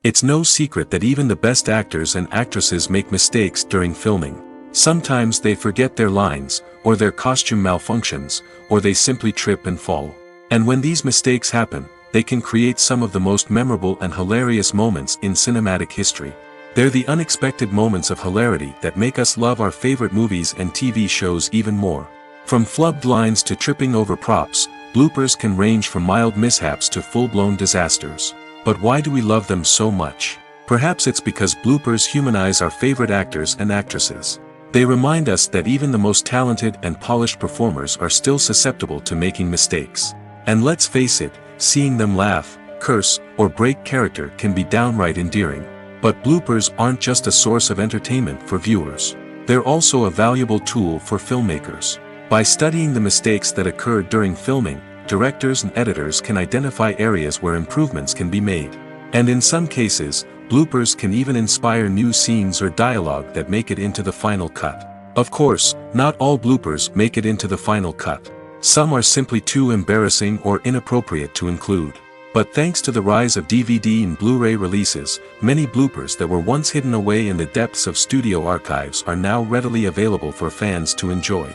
It's no secret that even the best actors and actresses make mistakes during filming. Sometimes they forget their lines, or their costume malfunctions, or they simply trip and fall. And when these mistakes happen, they can create some of the most memorable and hilarious moments in cinematic history. They're the unexpected moments of hilarity that make us love our favorite movies and TV shows even more. From flubbed lines to tripping over props, bloopers can range from mild mishaps to full-blown disasters. But why do we love them so much? Perhaps it's because bloopers humanize our favorite actors and actresses. They remind us that even the most talented and polished performers are still susceptible to making mistakes. And let's face it, seeing them laugh, curse, or break character can be downright endearing. But bloopers aren't just a source of entertainment for viewers. They're also a valuable tool for filmmakers. By studying the mistakes that occurred during filming, directors and editors can identify areas where improvements can be made. And in some cases, bloopers can even inspire new scenes or dialogue that make it into the final cut. Of course, not all bloopers make it into the final cut. Some are simply too embarrassing or inappropriate to include. But thanks to the rise of DVD and Blu-ray releases, many bloopers that were once hidden away in the depths of studio archives are now readily available for fans to enjoy.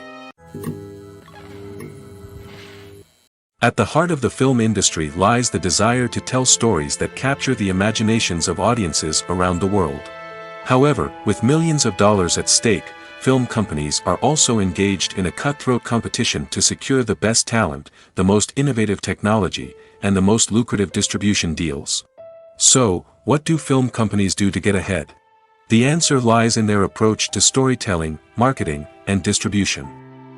At the heart of the film industry lies the desire to tell stories that capture the imaginations of audiences around the world. However, with millions of dollars at stake, film companies are also engaged in a cutthroat competition to secure the best talent, the most innovative technology, and the most lucrative distribution deals. So, what do film companies do to get ahead? The answer lies in their approach to storytelling, marketing, and distribution.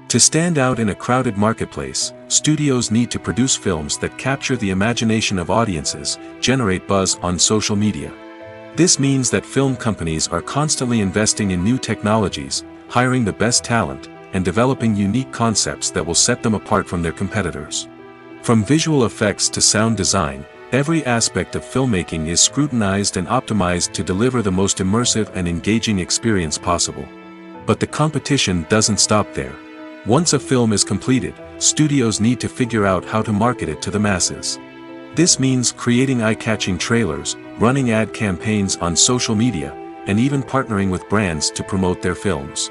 To stand out in a crowded marketplace, studios need to produce films that capture the imagination of audiences, generate buzz on social media. This means that film companies are constantly investing in new technologies, hiring the best talent, and developing unique concepts that will set them apart from their competitors. From visual effects to sound design, every aspect of filmmaking is scrutinized and optimized to deliver the most immersive and engaging experience possible. But the competition doesn't stop there. Once a film is completed, studios need to figure out how to market it to the masses. This means creating eye-catching trailers, running ad campaigns on social media, and even partnering with brands to promote their films.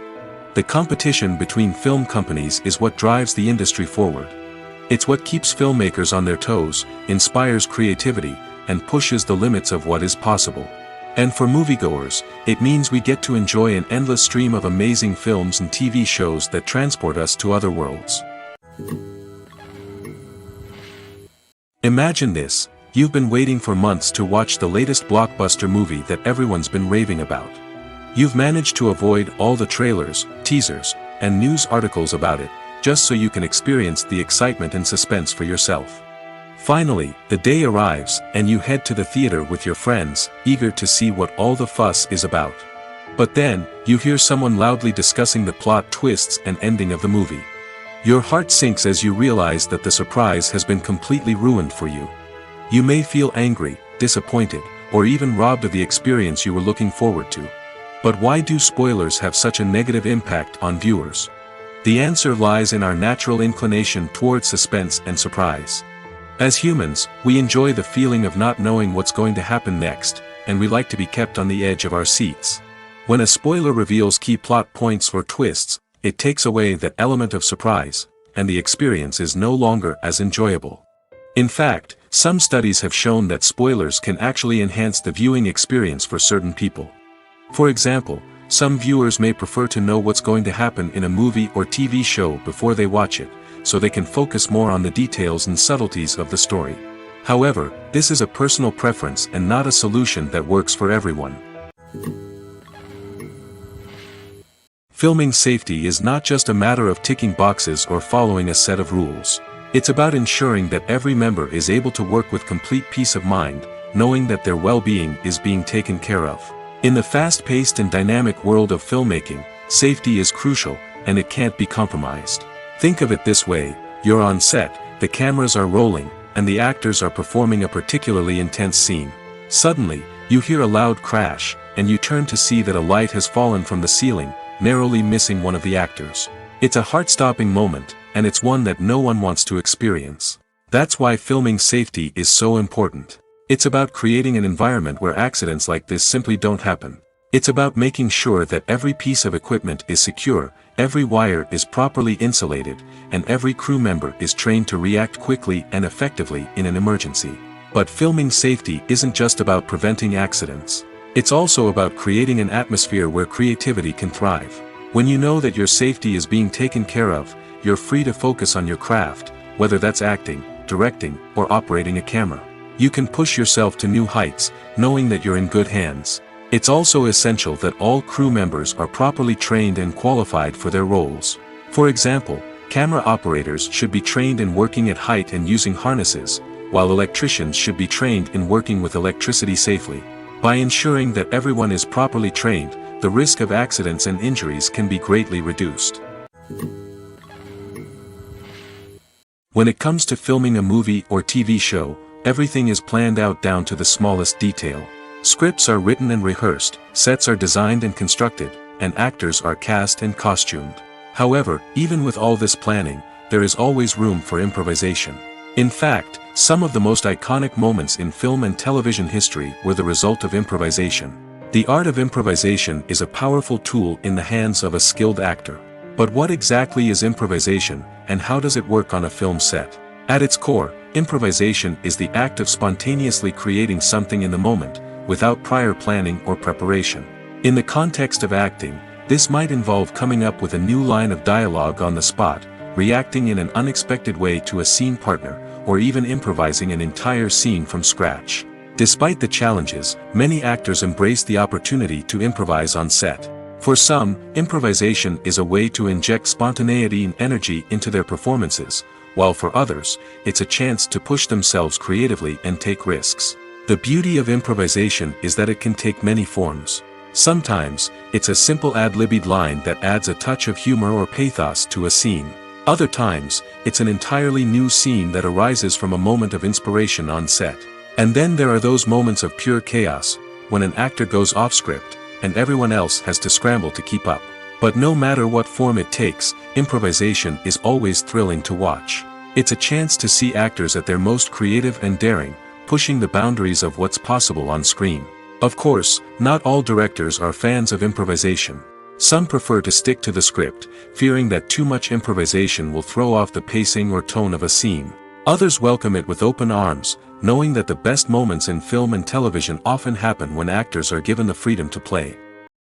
The competition between film companies is what drives the industry forward. It's what keeps filmmakers on their toes, inspires creativity, and pushes the limits of what is possible. And for moviegoers, it means we get to enjoy an endless stream of amazing films and TV shows that transport us to other worlds. Imagine this: you've been waiting for months to watch the latest blockbuster movie that everyone's been raving about. You've managed to avoid all the trailers, teasers, and news articles about it, just so you can experience the excitement and suspense for yourself. Finally, the day arrives, and you head to the theater with your friends, eager to see what all the fuss is about. But then, you hear someone loudly discussing the plot twists and ending of the movie. Your heart sinks as you realize that the surprise has been completely ruined for you. You may feel angry, disappointed, or even robbed of the experience you were looking forward to. But why do spoilers have such a negative impact on viewers? The answer lies in our natural inclination towards suspense and surprise. As humans, we enjoy the feeling of not knowing what's going to happen next, and we like to be kept on the edge of our seats. When a spoiler reveals key plot points or twists, it takes away that element of surprise, and the experience is no longer as enjoyable. In fact, some studies have shown that spoilers can actually enhance the viewing experience for certain people. For example, some viewers may prefer to know what's going to happen in a movie or TV show before they watch it, so they can focus more on the details and subtleties of the story. However, this is a personal preference and not a solution that works for everyone. Filming safety is not just a matter of ticking boxes or following a set of rules. It's about ensuring that every member is able to work with complete peace of mind, knowing that their well-being is being taken care of. In the fast-paced and dynamic world of filmmaking, safety is crucial, and it can't be compromised. Think of it this way: you're on set, the cameras are rolling, and the actors are performing a particularly intense scene. Suddenly, you hear a loud crash, and you turn to see that a light has fallen from the ceiling, narrowly missing one of the actors. It's a heart-stopping moment, and it's one that no one wants to experience. That's why filming safety is so important. It's about creating an environment where accidents like this simply don't happen. It's about making sure that every piece of equipment is secure, every wire is properly insulated, and every crew member is trained to react quickly and effectively in an emergency. But filming safety isn't just about preventing accidents. It's also about creating an atmosphere where creativity can thrive. When you know that your safety is being taken care of, you're free to focus on your craft, whether that's acting, directing, or operating a camera. You can push yourself to new heights, knowing that you're in good hands. It's also essential that all crew members are properly trained and qualified for their roles. For example, camera operators should be trained in working at height and using harnesses, while electricians should be trained in working with electricity safely. By ensuring that everyone is properly trained, the risk of accidents and injuries can be greatly reduced. When it comes to filming a movie or TV show, everything is planned out down to the smallest detail. Scripts are written and rehearsed, sets are designed and constructed, and actors are cast and costumed. However, even with all this planning, there is always room for improvisation. In fact, some of the most iconic moments in film and television history were the result of improvisation. The art of improvisation is a powerful tool in the hands of a skilled actor. But what exactly is improvisation, and how does it work on a film set? At its core, improvisation is the act of spontaneously creating something in the moment, without prior planning or preparation. In the context of acting, this might involve coming up with a new line of dialogue on the spot, reacting in an unexpected way to a scene partner, or even improvising an entire scene from scratch. Despite the challenges, many actors embrace the opportunity to improvise on set. For some, improvisation is a way to inject spontaneity and energy into their performances, while for others, it's a chance to push themselves creatively and take risks. The beauty of improvisation is that it can take many forms. Sometimes, it's a simple ad-libbed line that adds a touch of humor or pathos to a scene. Other times, it's an entirely new scene that arises from a moment of inspiration on set. And then there are those moments of pure chaos, when an actor goes off script, and everyone else has to scramble to keep up. But no matter what form it takes, improvisation is always thrilling to watch. It's a chance to see actors at their most creative and daring, pushing the boundaries of what's possible on screen. Of course, not all directors are fans of improvisation. Some prefer to stick to the script, fearing that too much improvisation will throw off the pacing or tone of a scene. Others welcome it with open arms, knowing that the best moments in film and television often happen when actors are given the freedom to play.